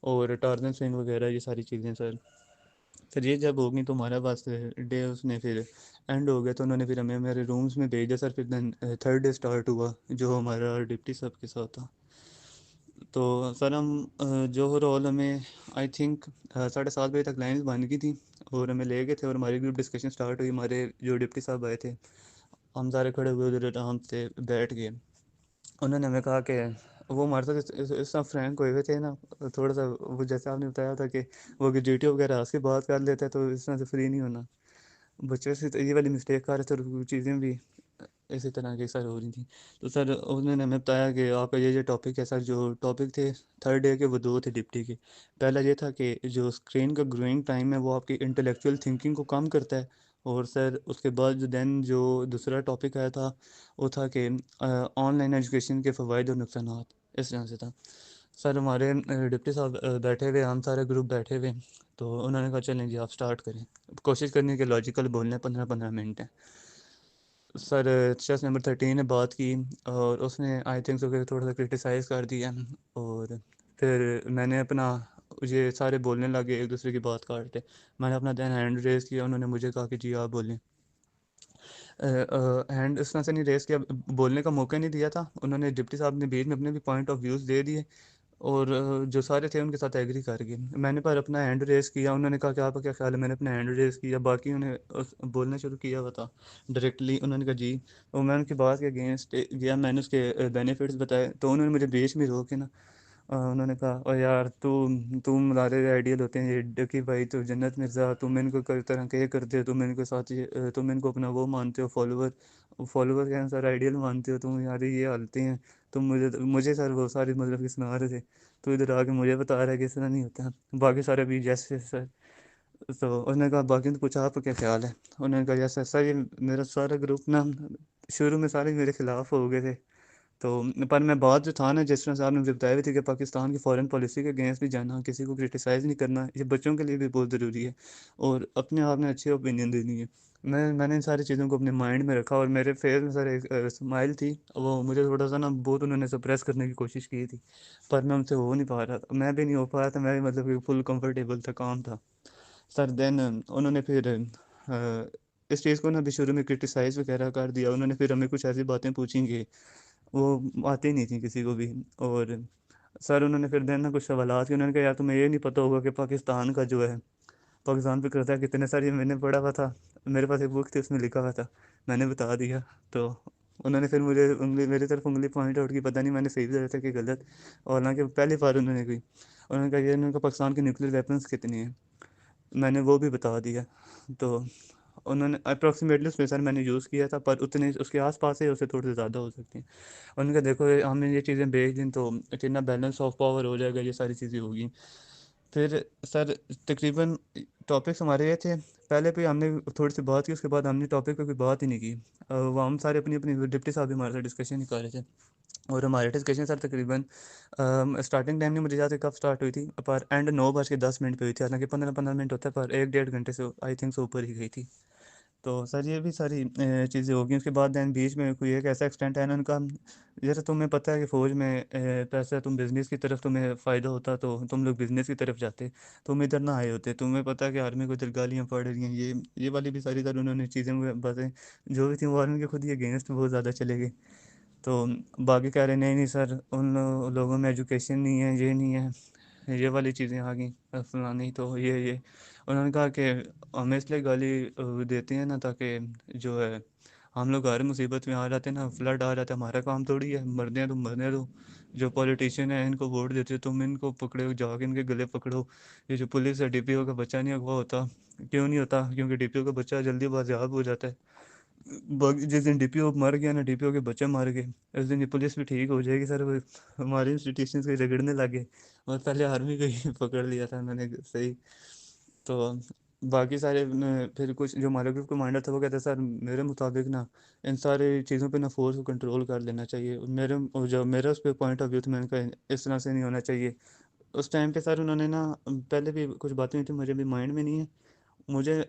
اور ٹارزن سوئنگ وغیرہ یہ ساری چیزیں سر. پھر یہ جب ہوگی تو ہمارا پاس ڈے اس نے پھر اینڈ ہو گیا، تو انہوں نے پھر ہمیں ہمارے رومز میں بھیجا سر. پھر دین تھرڈ ڈے اسٹارٹ ہوا جو ہمارا ڈپٹی صاحب کے ساتھ تھا. تو سر ہم جو رول ہمیں آئی تھنک 7:30 بجے تک لائنز بن گئی تھیں، اور ہمیں لے گئے تھے، اور ہماری گروپ ڈسکشن اسٹارٹ ہوئی. ہمارے جو ڈپٹی صاحب آئے تھے، ہم سارے کھڑے ہوئے ادھر آرام سے بیٹھ گئے. انہوں نے ہمیں کہا کہ وہ ہمارے ساتھ اس طرح فرینک ہوئے ہوئے تھے نا، تھوڑا سا وہ جیسے آپ نے بتایا تھا کہ وہ گریجویٹی وغیرہ ہنس کے بات کر لیتے ہیں، تو اس طرح سے فری نہیں ہونا. بچے سے یہ والی مسٹیک کر رہے تھے، اور چیزیں بھی اسی طرح کی سر ہو رہی تھیں. تو سر انہوں نے ہمیں بتایا کہ آپ کا یہ ٹاپک ہے سر. جو ٹاپک تھے تھرڈ ڈے کے وہ 2 تھے ڈپٹی کے. پہلا یہ تھا کہ جو اسکرین کا گروئنگ ٹائم ہے وہ آپ کی انٹلیکچوئل تھنکنگ کو کم کرتا ہے. اور سر اس کے بعد دین جو دوسرا ٹاپک آیا تھا وہ تھا کہ آن لائن ایجوکیشن کے فوائد اور نقصانات. اس طرح سے تھا سر. ہمارے ڈپٹی صاحب بیٹھے ہوئے، ہم سارے گروپ بیٹھے ہوئے، تو انہوں نے کہا چلیں جی آپ سٹارٹ کریں. کوشش کرنے کے لاجیکل بولنے 15-15 منٹ ہیں سر. چیس نمبر 13 نے بات کی، اور اس نے آئی تھنک سو کہ تھوڑا سا کرٹیسائز کر دیا. اور پھر میں نے اپنا یہ سارے بولنے لگے ایک دوسرے کی بات کاٹتے. میں نے اپنا دین ہینڈ ریز کیا، انہوں نے مجھے کہا کہ جی آپ بولیں. ہینڈ اس طرح سے نہیں ریز کیا، بولنے کا موقع نہیں دیا تھا. انہوں نے ڈپٹی صاحب نے بیچ میں اپنے بھی پوائنٹ آف ویوز دے دیے، اور جو سارے تھے ان کے ساتھ ایگری کر گئے. میں نے پر اپنا ہینڈ ریز کیا، انہوں نے کہا کہ آپ کا کیا خیال ہے. میں نے اپنا ہینڈ ریز کیا، باقی انہیں بولنا شروع کیا ہوا تھا ڈائریکٹلی. انہوں نے کہا جی، اور میں ان کی بات کے اگینسٹ گیا. میں نے اس کے بینیفٹس بتائے، تو انہوں نے مجھے بیچ میں روک کے نا انہوں نے کہا او یار تم ملارے آئیڈیل ہوتے ہیں یہ ڈکی بھائی، تو جنت مرزا، تم ان کو کئی طرح کے کرتے ہو، تم ان کو ساتھ تم ان کو اپنا وہ مانتے ہو، فالوور کہیں سر آئیڈیل مانتے ہو تم. یار یہ حالتیں ہیں. تم مجھے سر وہ ساری مطلب کہ سنا رہے تھے، تو ادھر آ کے مجھے بتا رہا ہے کہ اس طرح نہیں ہوتا. باقی سارے بھی جیسے سر. تو انہوں نے کہا باقی نے پوچھا آپ کا کیا خیال ہے. انہوں نے کہا یس سر یہ میرا سارا گروپ نا شروع میں سارے میرے خلاف ہو گئے تھے. تو پر میں بات جو تھا نا، جس طرح سے آپ نے مجھے بتایا بھی تھی کہ پاکستان کی فارن پالیسی کے اگینسٹ بھی جانا، کسی کو کرٹیسائز نہیں کرنا، یہ بچوں کے لیے بھی بہت ضروری ہے، اور اپنے آپ نے اچھی اوپینین دینی ہے. میں نے ان ساری چیزوں کو اپنے مائنڈ میں رکھا، اور میرے فیس میں سر ایک اسمائل تھی. وہ مجھے تھوڑا سا نا بہت انہوں نے سپریس کرنے کی کوشش کی تھی، پر میں ان سے ہو نہیں پا رہا تھا. میں بھی نہیں ہو پا رہا تھا، میں بھی مطلب کہ فل کمفرٹیبل تھا، کام تھا سر. دین انہوں نے پھر اس چیز کو نا بھی شروع میں کرٹیسائز وغیرہ کر دیا. انہوں نے پھر ہمیں کچھ ایسی باتیں پوچھیں گے وہ آتی نہیں تھیں کسی کو بھی. اور سر انہوں نے پھر دین نا کچھ سوالات کیے. انہوں نے کہا یار تمہیں یہ نہیں پتہ ہوگا کہ پاکستان کا جو ہے، پاکستان پہ کرتا ہے کتنے سارے. میں نے پڑھا ہوا تھا، میرے پاس ایک بک تھی اس میں لکھا ہوا تھا، میں نے بتا دیا. تو انہوں نے پھر مجھے میری طرف انگلی پوائنٹ آؤٹ کی، پتہ نہیں میں نے صحیح بتایا تھا کہ غلط. اور حالانکہ پہلی بار انہوں نے کی، انہوں نے کہا یہ انہوں نے کہا پاکستان کے نیوکلیر ویپنس کتنے ہیں، میں نے وہ بھی بتا دیا. تو انہوں نے اپروکسیمیٹلی اس میں سر میں نے یوز کیا تھا، پر اتنے اس کے آس پاس ہے، اسے تھوڑے سے زیادہ ہو سکتے ہیں. انہوں نے کہا دیکھو ہم نے یہ چیزیں بیچ دیں تو اتنا بیلنس آف پاور ہو جائے گا، یہ ساری چیزیں ہوگی. پھر سر تقریباً ٹاپکس ہمارے یہ تھے. پہلے پہ ہم نے تھوڑی سی بات کی، اس کے بعد ہم نے ٹاپک پہ کوئی بات ہی نہیں کی. وہ ہم سارے اپنی اپنی ڈپٹی صاحب بھی ہمارے ساتھ ڈسکشن نہیں کر رہے تھے. اور ہمارے ڈسکشن سر تقریباً اسٹارٹنگ ٹائم نہیں مجھے یاد ہے کب اسٹارٹ ہوئی تھی، پر اینڈ 9:10 پہ ہوئی تھی. حالانکہ 15-15 منٹ ہوتا ہے، پر 1-1.5 گھنٹے سے آئی تھنک سو اوپر ہی گئی تھی. تو سر یہ بھی ساری چیزیں ہوگی. اس کے بعد دین بیچ میں کوئی ایک ایسا ایکسٹینٹ ہے نا ان کا، جیسے تمہیں پتہ ہے کہ فوج میں پیسہ تم بزنس کی طرف تمہیں فائدہ ہوتا تو تم لوگ بزنس کی طرف جاتے، تم ادھر نہ آئے ہوتے. تمہیں پتہ ہے کہ آرمی کو ادھر گالیاں پڑ رہی ہیں، یہ والی بھی ساری سر انہوں نے چیزیں باتیں جو بھی تھیں وہ آرمی کے خود ہی اگینسٹ بہت زیادہ چلے گئے. تو باقی کہہ رہے نہیں نہیں سر ان لوگوں میں ایجوکیشن نہیں ہے، یہ نہیں ہے، یہ والی چیزیں آ گئیں فلانی. تو یہ انہوں نے کہا کہ ہمیں اس لیے گالی دیتے ہیں نا تاکہ جو ہے ہم لوگ ہر مصیبت میں آ جاتے ہیں نا، فلڈ آ جاتا ہے، ہمارا کام تھوڑی ہے مرنے ہیں تو مرنے دو. جو پولیٹیشین ہیں ان کو ووٹ دیتے ہو تم، ان کو پکڑے ہو جا کے ان کے گلے پکڑو. یہ جو پولیس ہے ڈی پی او کا بچہ نہیں اغوا ہوتا، کیوں نہیں ہوتا؟ کیونکہ ڈی پی او کا بچہ جلدی بازیاب ہو جاتا ہے. جس دن ڈی پی او مر گیا نا، ڈی پی او کے بچے مر گئے، اس دن یہ پولیس بھی ٹھیک ہو جائے گی. سر وہ ہمارے انسٹیٹیوشنس کے جھگڑنے لگے اور پہلے آرمی کو ہی پکڑ لیا تھا انہوں نے صحیح. تو باقی سارے پھر کچھ جو ہمارے گروپ کمانڈر تھا وہ کہتے سر میرے مطابق نا ان ساری چیزوں پہ نا فورس کو کنٹرول کر لینا چاہیے. جو میرا اس پہ پوائنٹ آف ویو تھا میں نے کہا اس طرح سے نہیں ہونا چاہیے. اس ٹائم پہ سر انہوں نے نا پہلے بھی کچھ باتیں ہوئی تھیں مجھے بھی مائنڈ میں نہیں ہے.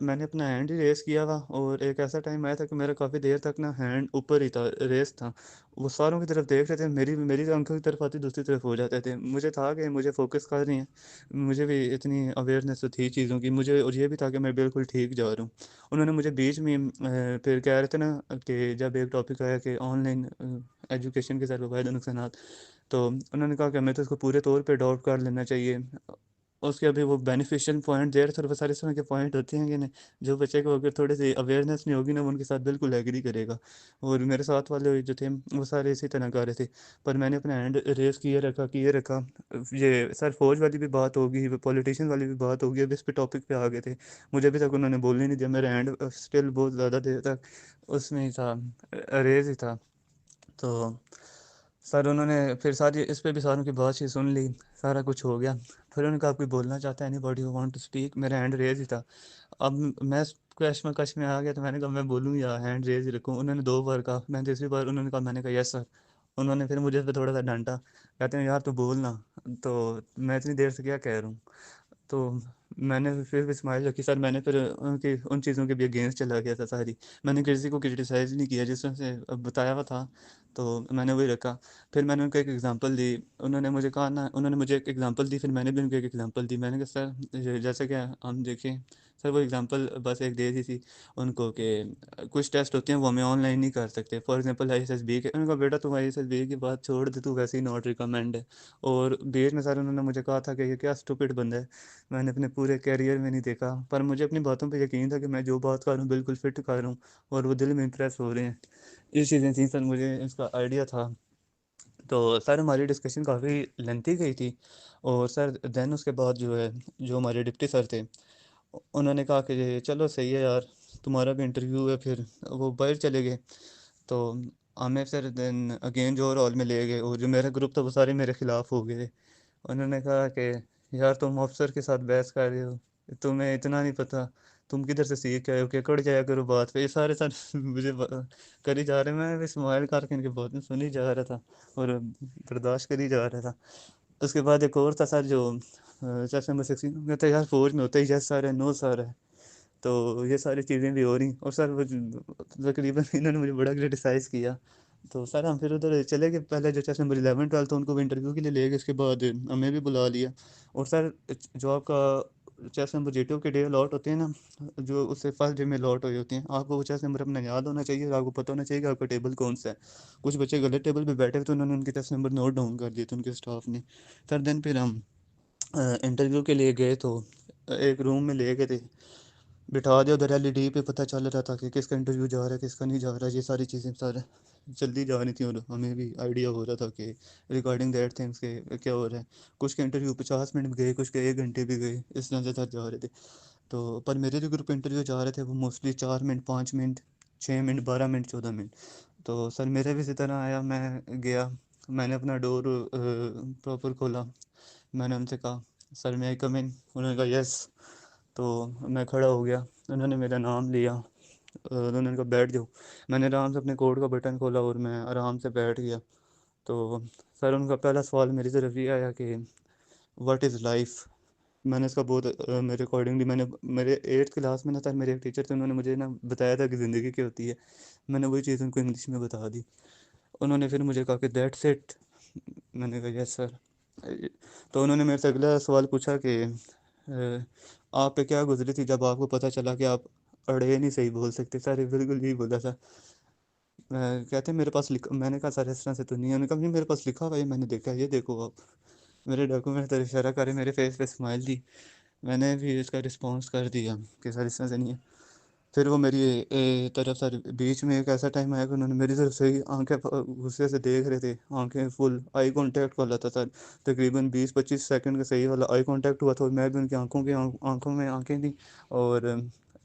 میں نے اپنا ہینڈ ہی ریس کیا تھا اور ایک ایسا ٹائم آیا تھا کہ میرا کافی دیر تک نا ہینڈ اوپر ہی تھا، ریس تھا. وہ ساروں کی طرف دیکھ رہے تھے، میری آنکھوں کی طرف آتی دوسری طرف ہو جاتے تھے. مجھے تھا کہ مجھے فوکس کر رہی ہیں، مجھے بھی اتنی اویئرنیس تو تھی چیزوں کی مجھے، اور یہ بھی تھا کہ میں بالکل ٹھیک جا رہا ہوں. انہوں نے مجھے بیچ میں پھر کہہ رہے تھے نا کہ جب ایک ٹاپک آیا کہ آن لائن ایجوکیشن کے ساتھ فائدہ نقصانات، تو انہوں نے کہا کہ ہمیں تو اس کو پورے طور پہ اڈاپٹ کر لینا چاہیے. اس کے ابھی وہ بینیفیشیل پوائنٹ دے رہے تھے، اور وہ سارے طرح کے پوائنٹ ہوتے ہیں کہ نہیں جو بچے کو اگر تھوڑی سی اویئرنیس نہیں ہوگی نا وہ ان کے ساتھ بالکل ایگری کرے گا. اور میرے ساتھ والے جو تھے وہ سارے اسی طرح کر رہے تھے، پر میں نے اپنا ہینڈ ریس کیے رکھا. یہ سر فوج والی بھی بات ہوگی، پولیٹیشین والی بھی بات ہوگی، اب اس پہ ٹاپک پہ آ گئے تھے. مجھے ابھی تک انہوں نے بولنے نہیں دیا، میرا ہینڈ اسٹل بہت زیادہ دیر تک اس میں ہی تھا، ریز ہی تھا. تو سر انہوں نے پھر ساری اس پہ بھی ساروں کی بات چیت سن لی، سارا کچھ ہو گیا. پھر انہوں نے کہا کوئی بولنا چاہتا ہے، anybody who want to speak. میرا ہینڈ ریز ہی تھا. اب میں کش میں آ گیا تو میں نے کہا میں بولوں یا ہینڈ ریز ہی رکھوں. انہوں نے 2 بار کہا، میں تیسری بار انہوں نے کہا، میں نے کہا یس سر. انہوں نے پھر مجھے پہ تھوڑا سا ڈانٹا، کہتے ہیں یار تو بولنا. تو میں اتنی دیر سے کیا کہہ رہا ہوں. تو میں نے پھر بھی اسمائل رکھی. سر میں نے پھر ان چیزوں کے بھی اگینسٹ چلا گیا تھا ساری. میں نے کسی کو کرٹیسائز نہیں کیا، جس طرح سے بتایا ہوا تھا تو میں نے وہی رکھا. پھر میں نے ان کو ایک ایگزامپل دی. انہوں نے مجھے کہا نا، انہوں نے مجھے ایک ایگزامپل دی، پھر میں نے بھی ان کو ایک ایگزامپل دی. میں نے کہا سر جیسے کہ ہم دیکھیں سر، وہ ایگزامپل بس ایک دے دی تھی ان کو کہ کچھ ٹیسٹ ہوتے ہیں وہ ہمیں آن لائن نہیں کر سکتے. For example I S S B کے، ان کا بیٹا تو آئی ایس ایس بی کی بات چھوڑ دے، تو ویسے ہی ناٹ ریکمینڈ ہے. اور بیچ میں سر انہوں نے مجھے کہا تھا کہ یہ کیا اسٹوپڈ بندہ ہے. میں نے اپنے پورے کیریئر میں نہیں دیکھا، پر مجھے اپنی باتوں پہ یقین تھا کہ میں جو بات کر رہا ہوں بالکل فٹ کر رہا ہوں اور وہ دل میں امپریس ہو رہے ہیں. یہ چیزیں تھیں سر، مجھے اس کا آئیڈیا تھا. تو سر ہماری ڈسکشن کافی لینتھی گئی تھی. اور سر دین اس کے بعد جو ہے جو ہمارے ڈپٹی سر تھے انہوں نے کہا کہ چلو صحیح ہے یار، تمہارا بھی انٹرویو ہے. پھر وہ باہر چلے گئے. تو ہمیں پھر دین اگین جو ہال میں لے گئے، اور جو میرا گروپ تھا وہ سارے میرے خلاف ہو گئے. انہوں نے کہا کہ یار تم افسر کے ساتھ بحث کر رہے ہو، تمہیں اتنا نہیں پتہ، تم کدھر سے سیکھ کے آئے ہو، کہ کڑ جایا کرو بات پہ. یہ سارے سر مجھے کری جا رہے ہیں. میں بھی اسمائل کر کے ان کی باتیں سنی جا رہا تھا اور برداشت کری جا رہا تھا. اس کے بعد ایک اور تھا سر جو چیس نمبر 16 کہتے ہیں یار فوج میں ہوتا ہی یس سر ہے، نو سر ہے. تو یہ ساری چیزیں بھی ہو رہی. اور سر وہ تقریباً انہوں نے مجھے بڑا کرٹیسائز کیا. تو سر ہم پھر ادھر چلے گئے. پہلے جو چیس نمبر 11 12 تھا ان کو بھی انٹرویو کے لیے لے گئے. اس کے بعد ہمیں بھی بلا لیا. اور سر جو آپ کا چیس نمبر جی2 کے ڈے الاٹ ہوتے ہیں نا، جو اس سے فرسٹ ڈے میں الاٹ ہوئے ہوتے ہیں، آپ کو وہ چیس نمبر اپنا یاد ہونا چاہیے. آپ کو پتہ ہونا چاہیے کہ آپ کا ٹیبل کون سا ہے. کچھ بچے غلط ٹیبل پہ بیٹھے تو انہوں نے ان کے چیس نمبر نوٹ ڈاؤن کر دیے تھے ان کے اسٹاف نے. سر دن پھر ہم انٹرویو کے لیے گئے تو ایک روم میں لے گئے تھے، بٹھا دیا. ادھر ایل ای ڈی پہ پتہ چل رہا تھا کہ کس کا انٹرویو جا رہا ہے کس کا نہیں جا رہا ہے. یہ ساری چیزیں سر جلدی جا رہی تھیں اور ہمیں بھی آئیڈیا ہو رہا تھا کہ ریگارڈنگ دیٹ تھنگس کے کیا ہو رہا ہے. کچھ کے انٹرویو 50 منٹ گئے، کچھ کے 1 گھنٹے بھی گئے، اس طرح سے سر جا رہے تھے. تو پر میرے جو گروپ انٹرویو جا رہے تھے وہ mostly 4 minute 5 minute 6 minute 12 minute 14 minute. تو سر میرے بھی اسی طرح آیا. میں گیا، میں نے اپنا ڈور پراپر کھولا. میں نے ان سے کہا سر میں کم ان. انہوں نے کہا یس. تو میں کھڑا ہو گیا. انہوں نے میرا نام لیا، انہوں نے کہا بیٹھ جاؤ. میں نے آرام سے اپنے کوٹ کا بٹن کھولا اور میں آرام سے بیٹھ گیا. تو سر ان کا پہلا سوال میری طرف یہ آیا کہ واٹ از لائف. میں نے اس کا بہت میرے اکارڈنگلی میں نے میرے 8th کلاس میں نا سر میرے ایک ٹیچر تھے، انہوں نے مجھے نا بتایا تھا کہ زندگی کیا ہوتی ہے. میں نے وہی چیز ان کو انگلش میں بتا دی. انہوں نے پھر مجھے کہا کہ دیٹس اٹ. میں نے کہا یس سر. تو انہوں نے میرے سے اگلا سوال پوچھا کہ آپ پہ کیا گزری تھی جب آپ کو پتہ چلا کہ آپ اڑے نہیں صحیح بول سکتے. سر بالکل یہی بولا تھا. کہتے ہیں میرے پاس لکھا. میں نے کہا سر اس طرح سے تو نہیں ہے. انہوں نے کہا نہیں میرے پاس لکھا ہوا ہے میں نے دیکھا. یہ دیکھو آپ میرے ڈاکومنٹ پر اشارہ کرے، میرے فیس پہ اسمائل دی. میں نے بھی اس کا رسپانس کر دیا کہ سر اس طرح سے نہیں ہے. پھر وہ میری طرف سر بیچ میں ایک ایسا ٹائم آیا کہ انہوں نے میری طرف سے ہی آنکھیں غصے سے دیکھ رہے تھے، آنکھیں فل آئی کانٹیکٹ والا تھا سر. تقریباً 20-25 سیکنڈ کا صحیح والا آئی کانٹیکٹ ہوا تھا، اور میں بھی ان کی آنکھوں میں آنکھیں تھیں، اور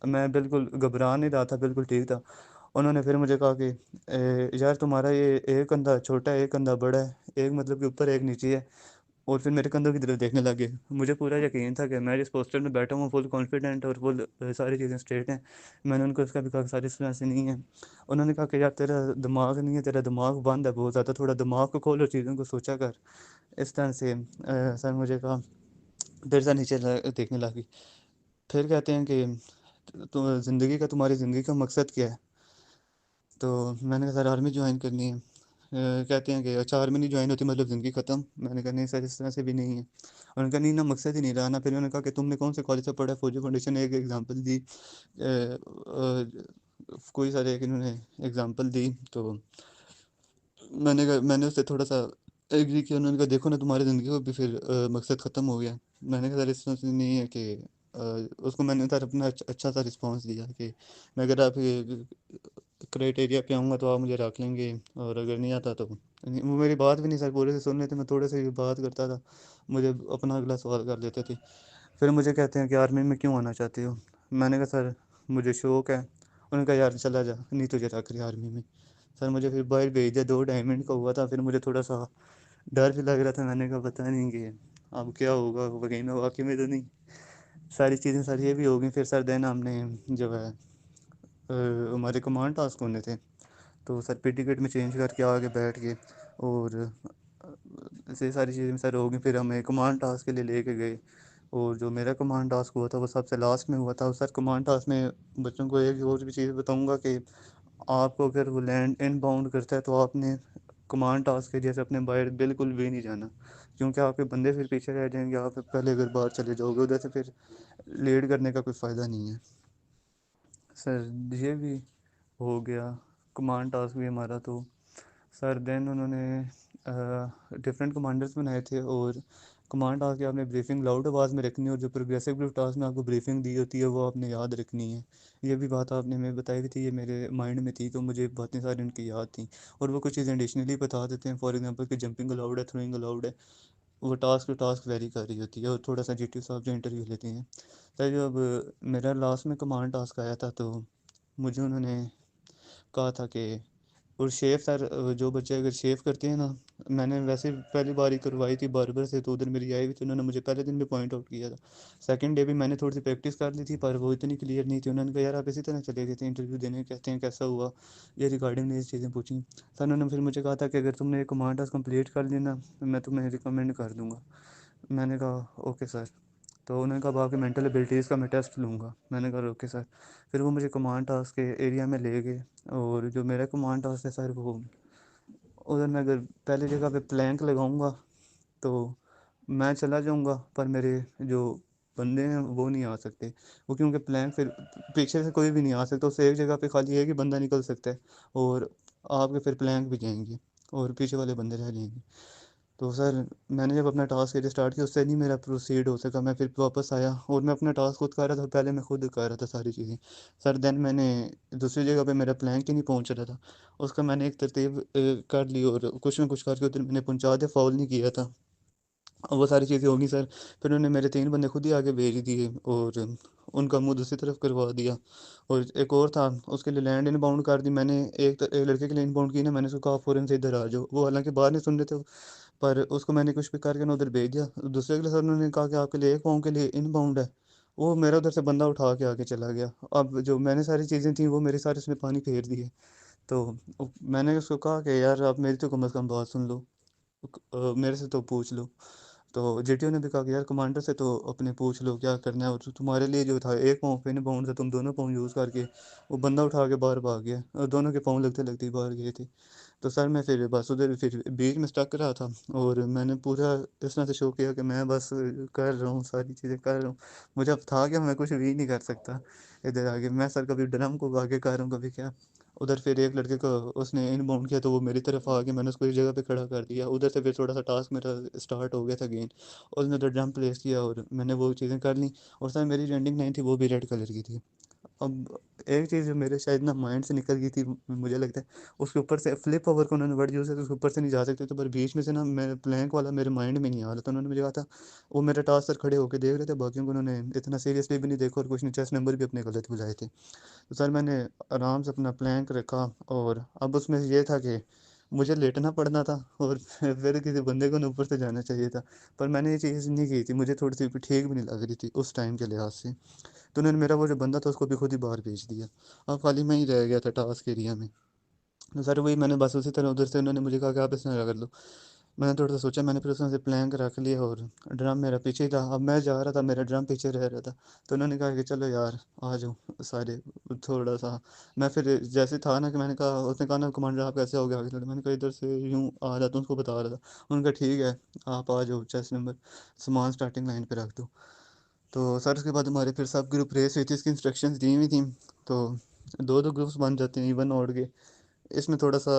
میں بالکل گھبرا نہیں رہا تھا، بالکل ٹھیک تھا. انہوں نے پھر مجھے کہا کہ یار تمہارا یہ ایک کندھا چھوٹا ہے ایک کندھا بڑا ہے، ایک مطلب کہ اوپر ایک نیچے ہے. اور پھر میرے کندھوں کی طرف دیکھنے لگے. مجھے پورا یقین تھا کہ میں جس پوسٹر میں بیٹھا ہوں فل کانفیڈنٹ اور فل ساری چیزیں اسٹریٹ ہیں. میں نے ان کو اس کا بھی کہا کہ ساری اس طرح سے نہیں ہے. انہوں نے کہا کہ یار تیرا دماغ نہیں ہے، تیرا دماغ بند ہے بہت زیادہ، تھوڑا دماغ کو کھول اور چیزوں کو سوچا کر. اس طرح سے سر مجھے کہا. پھر سر نیچے دیکھنے لگی. پھر کہتے ہیں کہ تو زندگی کا تمہاری زندگی کا مقصد کیا ہے؟ تو میں نے کہا سر آرمی جوائن کرنی ہے. کہتے ہیں کہ اچھا آرمی نہیں جوائن ہوتی مطلب زندگی ختم. میں نے کہا نہیں سر اس طرح سے بھی نہیں ہے. انہوں نے کہا نہیں نا مقصد ہی نہیں رہا نا. پھر انہوں نے کہا کہ تم نے کون سے کالج سے پڑھا ہے؟ فوجی فاؤنڈیشن نے ایک ایگزامپل دی. کوئی سارے ایک انہوں نے ایگزامپل دی. تو میں نے اس سے تھوڑا سا ایگری کیا. انہوں نے کہا دیکھو نا تمہاری زندگی کو بھی پھر مقصد ختم ہو گیا. میں نے کہا سر اس طرح سے نہیں ہے کہ اس کو میں نے سر اپنا اچھا سا رسپانس دیا کہ میں اگر آپ کرائٹیریا پہ آؤں گا تو آپ مجھے رکھ لیں گے، اور اگر نہیں آتا تو وہ میری بات بھی نہیں سر پورے سے سن لیتے. میں تھوڑے سے بات کرتا تھا، مجھے اپنا اگلا سوال کر لیتے تھے. پھر مجھے کہتے ہیں کہ آرمی میں کیوں آنا چاہتے ہو؟ میں نے کہا سر مجھے شوق ہے. انہوں نے کہا یار چلا جا نہیں تجھے رکھ رہی آرمی میں. سر مجھے پھر باہر بھیج دیا. 2 ڈائمنڈ کا ہوا تھا. پھر مجھے تھوڑا سا ڈر بھی لگ رہا تھا. میں نے کہا پتہ نہیں کہ اب کیا ہوگا، وہیں میں واقعی میں تو نہیں. ساری چیزیں سر یہ بھی ہو گئیں. پھر سر دین ہم نے جو ہے ہمارے کمانڈ ٹاسک ہونے تھے، تو سر پی ٹکٹ میں چینج کر کے آگے بیٹھ گئے. اور یہ ساری چیزیں سر ہو گئیں. پھر ہمیں کمانڈ ٹاسک کے لیے لے کے گئے، اور جو میرا کمانڈ ٹاسک ہوا تھا وہ سب سے لاسٹ میں ہوا تھا. اور سر کمانڈ ٹاسک میں بچوں کو ایک اور بھی چیز بتاؤں گا کہ آپ کو اگر وہ لینڈ ان باؤنڈ کرتا ہے تو آپ نے کمانڈ ٹاسک کے جیسے اپنے باہر بالکل بھی نہیں جانا، کیونکہ آپ کے بندے پھر پیچھے رہ جائیں گے. آپ پہلے اگر باہر چلے جاؤ گے ادھر سے پھر لیڈ کرنے کا کوئی فائدہ نہیں ہے. سر یہ بھی ہو گیا کمانڈ ٹاسک بھی ہمارا. تو سر دین انہوں نے ڈفرینٹ کمانڈرز بنائے تھے، اور کمانڈ ٹاسک کی آپ نے بریفنگ لاؤڈ آواز میں رکھنی ہے، اور جو پروگریسو ٹاسک میں آپ کو بریفنگ دی ہوتی ہے وہ آپ نے یاد رکھنی ہے. یہ بھی بات آپ نے ہمیں بتائی ہوئی تھی، یہ میرے مائنڈ میں تھی، تو مجھے باتیں ساری ان کی یاد تھیں. اور وہ کچھ چیزیں ایڈیشنلی بتا دیتے ہیں، فار ایگزامپل کہ جمپنگ الاؤڈ ہے، تھروئنگ الاؤڈ ہے. وہ ٹاسک ٹو ٹاسک ویری کر رہی ہوتی ہے. اور تھوڑا سا جی ٹی صاحب جو انٹرویو لیتے ہیں سر، جب میرا لاسٹ میں کمانڈ ٹاسک آیا تھا تو مجھے انہوں نے کہا تھا کہ اور شیف سر جو بچے اگر شیف کرتے ہیں نا، میں نے ویسے پہلی بار ہی کروائی تھی باربر سے، تو ادھر میری آئی ہوئی تھی. انہوں نے مجھے پہلے دن بھی پوائنٹ آؤٹ کیا تھا. سیکنڈ ڈے بھی میں نے تھوڑی سی پریکٹس کر لی تھی، پر وہ اتنی کلیئر نہیں تھی. انہوں نے کہا یار آپ اسی طرح چلے گئے تھے انٹرویو دینے، کہتے ہیں کیسا ہوا، یہ ریکارڈنگ میں یہ چیزیں پوچھیں. سر انہوں نے پھر مجھے کہا تھا کہ اگر تم نے یہ کمانڈ ٹاسک کمپلیٹ کر لی نا میں تمہیں ریکمینڈ کر دوں گا. میں نے کہا اوکے سر. تو انہوں نے کہا باقی مینٹل ایبلٹیز کا میں ٹیسٹ لوں گا. میں نے کہا اوکے سر. پھر وہ مجھے کمانڈ ٹاسک کے ایریا میں لے گئے، اور جو میرا کمانڈ ٹاسک ہے سر وہ ادھر میں اگر پہلی جگہ پہ پلینک لگاؤں گا تو میں چلا جاؤں گا، پر میرے جو بندے ہیں وہ نہیں آ سکتے. وہ کیونکہ پلینک پھر پیچھے سے کوئی بھی نہیں آ سکتا، اس سے ایک جگہ پہ خالی ایک ہی بندہ نکل سکتا ہے، اور آپ کے پھر پلینک بھی جائیں گے اور پیچھے والے بندے رہ جائیں گے. تو سر میں نے جب اپنا ٹاسک ایریا اسٹارٹ کیا اس سے نہیں میرا پروسیڈ ہو سکا. میں پھر واپس آیا اور میں اپنا ٹاسک خود کر رہا تھا. پہلے میں خود کر رہا تھا ساری چیزیں. سر دین میں نے دوسری جگہ پہ میرا پلینک ہی نہیں پہنچ رہا تھا، اس کا میں نے ایک ترتیب کر لی، اور کچھ نہ کچھ کر کے ادھر میں نے پہنچا دیا. فاول نہیں کیا تھا. وہ ساری چیزیں ہوگی سر. پھر انہوں نے میرے 3 بندے خود ہی آگے بھیج دیے، اور ان کا منہ دوسری طرف کروا دیا. اور ایک اور تھا اس کے لیے لینڈ ان باؤنڈ کر دی. میں نے ایک لڑکے کے لیے ان باؤنڈ کی نا، میں نے اس کو کہا فورن سے ادھر آ جاؤ. وہ حالانکہ باہر نہیں سن رہے تھے، پر اس کو میں نے کچھ بھی کر کے نا ادھر بھیج دیا. دوسرے کے لیے سر انہوں نے کہا کہ آپ کے لیے 1 پاؤں کے لیے ان باؤنڈ ہے. وہ میرا ادھر سے بندہ اٹھا کے آگے چلا گیا. اب جو میں نے ساری چیزیں تھیں وہ میرے سارے اس نے پانی پھیر دیے. تو میں نے اس کو کہا کہ یار آپ میری تو کم از کم بات سن لو، میرے سے تو پوچھ لو. تو جی ٹی او نے بھی کہا کہ یار کمانڈر سے تو اپنے پوچھ لو کیا کرنا ہے، اور تمہارے لیے جو تھا ایک پاؤں پن باؤنڈ تھا، تم دونوں پاؤں یوز کر کے وہ بندہ اٹھا کے باہر بھاگ گیا، اور دونوں کے پاؤں لگتے لگتے ہی باہر گئے تھے۔ تو سر میں پھر بس ادھر پھر بیچ میں اسٹک رہا تھا، اور میں نے پورا اس طرح سے شو کیا کہ میں بس کر رہا ہوں، ساری چیزیں کر رہا ہوں، مجھے اب تھا کہ میں کچھ بھی نہیں کر سکتا ادھر آگے، میں سر کبھی ڈرم کو آگے کر رہا ہوں کبھی کیا۔ ادھر پھر ایک لڑکے کو اس نے ان باؤنڈ کیا تو وہ میری طرف آ کے میں نے اس کو ایک جگہ پہ کھڑا کر دیا، ادھر سے پھر تھوڑا سا ٹاسک میرا اسٹارٹ ہو گیا تھا گین، اس نے ادھر جمپ پلیس کیا اور میں نے وہ چیزیں کر لیں، اور سر میری رینڈنگ لائن تھی وہ بھی ریڈ کلر کی تھی۔ اب ایک چیز جو میرے شاید نا مائنڈ سے نکل گئی تھی مجھے لگتا ہے، اس کے اوپر سے فلپ اوور کو انہوں نے ورڈ یوز کیا، اس کے اوپر سے نہیں جا سکتے تو، پر بیچ میں سے نا میں پلینک والا میرے مائنڈ میں نہیں آ رہا تھا، انہوں نے مجھے کہا تھا وہ میرا ٹاسک سر کھڑے ہو کے دیکھ رہے تھے، باقیوں کو انہوں نے اتنا سیریسلی بھی نہیں دیکھا، اور کچھ نہیں، چیس نمبر بھی اپنے غلط بجائے تھے۔ تو سر میں نے آرام سے اپنا پلینک رکھا، اور اب اس میں یہ تھا کہ مجھے لیٹنا پڑنا تھا، اور پھر کسی بندے کو اوپر سے جانا چاہیے تھا، پر میں نے یہ چیز نہیں کی تھی، مجھے تھوڑی سی ٹھیک بھی نہیں لگ رہی تھی اس ٹائم کے لحاظ سے، تو انہوں نے میرا وہ جو بندہ تھا اس کو بھی خود ہی باہر بھیج دیا، اب خالی میں ہی رہ گیا تھا ٹاسک ایریا میں۔ تو سر وہی میں نے بس اسی طرح ادھر سے انہوں نے مجھے کہا کہ آپ اس طرح کر لو، میں نے تھوڑا سا سوچا، میں نے پھر اس میں سے پلینک رکھ لیا، اور ڈرم میرا پیچھے ہی تھا، اب میں جا رہا تھا میرا ڈرم پیچھے رہ رہا تھا، تو انہوں نے کہا کہ چلو یار آ جاؤ سارے تھوڑا سا، میں پھر جیسے تھا نا کہ میں نے کہا، اس نے کہا نا کمانڈر آپ کیسے ہو گیا آگے، میں نے کہا ادھر سے یوں آ رہا تھا، ان کو بتا رہا تھا، ان کا ٹھیک ہے آپ آ جاؤ چیس نمبر سامان اسٹارٹنگ لائن پہ رکھ دو۔ تو سر اس کے بعد ہمارے پھر سب گروپ ریس ہوئی تھی، اس کی انسٹرکشنز دی ہوئی تھیں، تو دو دو گروپس بن جاتے ہیں ایون اوڈ کے، اس میں تھوڑا سا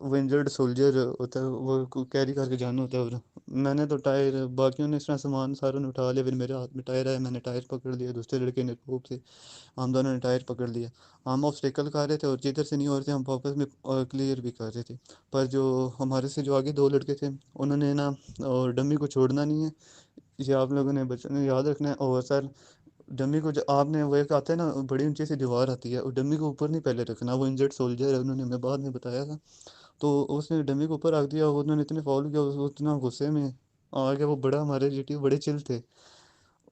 وہ انجرڈ سولجر ہوتا ہے وہ کیری کر کے جانا ہوتا ہے، اور میں نے تو ٹائر، باقیوں نے اس طرح سامان ساروں نے اٹھا لیا، پھر میرے ہاتھ میں ٹائر آیا، میں نے ٹائر پکڑ لیا، دوسرے لڑکے نے روپ سے، ہم دونوں نے ٹائر پکڑ لیا، ہم آبسٹیکل کر رہے تھے، اور جدھر سے نہیں ہو رہے تھے ہم واپس میں کلیئر بھی کر رہے تھے، پر جو ہمارے سے جو آگے دو لڑکے تھے انہوں نے نا اور ڈمی کو چھوڑنا نہیں ہے، یہ آپ لوگوں نے بچوں نے یاد رکھنا ہے، اور سر ڈمی کو جو آپ نے وہ ایک آتا ہے نا بڑی اونچی سی دیوار آتی ہے، اور ڈمی کو اوپر نہیں پہلے رکھنا، وہ انجرڈ سولجر ہے، انہوں نے ہمیں بعد میں بتایا تھا، تو اس نے ڈمی کو اوپر رکھ دیا، انہوں نے اتنے فاول کیا، وہ اتنا غصے میں آ گیا، وہ بڑا ہمارے ریلیٹیو بڑے چل تھے،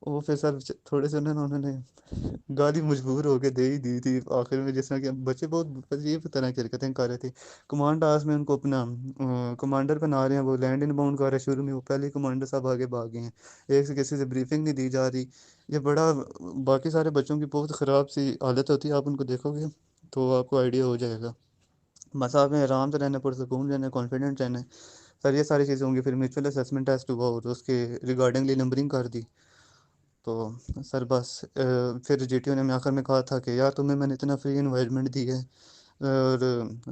وہ پھر سر تھوڑے سے انہوں نے گالی مجبور ہو کے دے ہی دی تھی آخر میں، جس طرح کہ بچے بہت عجیب طرح کی حرکتیں کر رہے تھے، کمانڈ آس میں ان کو اپنا کمانڈر بنا رہے ہیں، وہ لینڈ ان باؤنڈ کر رہے ہیں، شروع میں وہ پہلے ہی کمانڈر صاحب آگے بھاگ گئے ہیں، ایک سے کسی سے بریفنگ نہیں دی جا رہی، یہ بڑا باقی سارے بچوں کی بہت خراب سی حالت ہوتی ہے، آپ ان کو دیکھو گے تو آپ کو آئیڈیا ہو جائے گا، بس آپ نے آرام سے رہنا، پرسکون رہنا، کانفیڈنٹ رہنا ہے، سر یہ ساری چیزیں ہوں گی، پھر میوچل اسیسمنٹ ٹیسٹ ہوا اور اس کے ریگارڈنگلی نمبرنگ کر دی، تو سر بس پھر جی ٹی او نے میں آخر میں کہا تھا کہ یار تمہیں میں نے اتنا فری انوائرمنٹ دی ہے، اور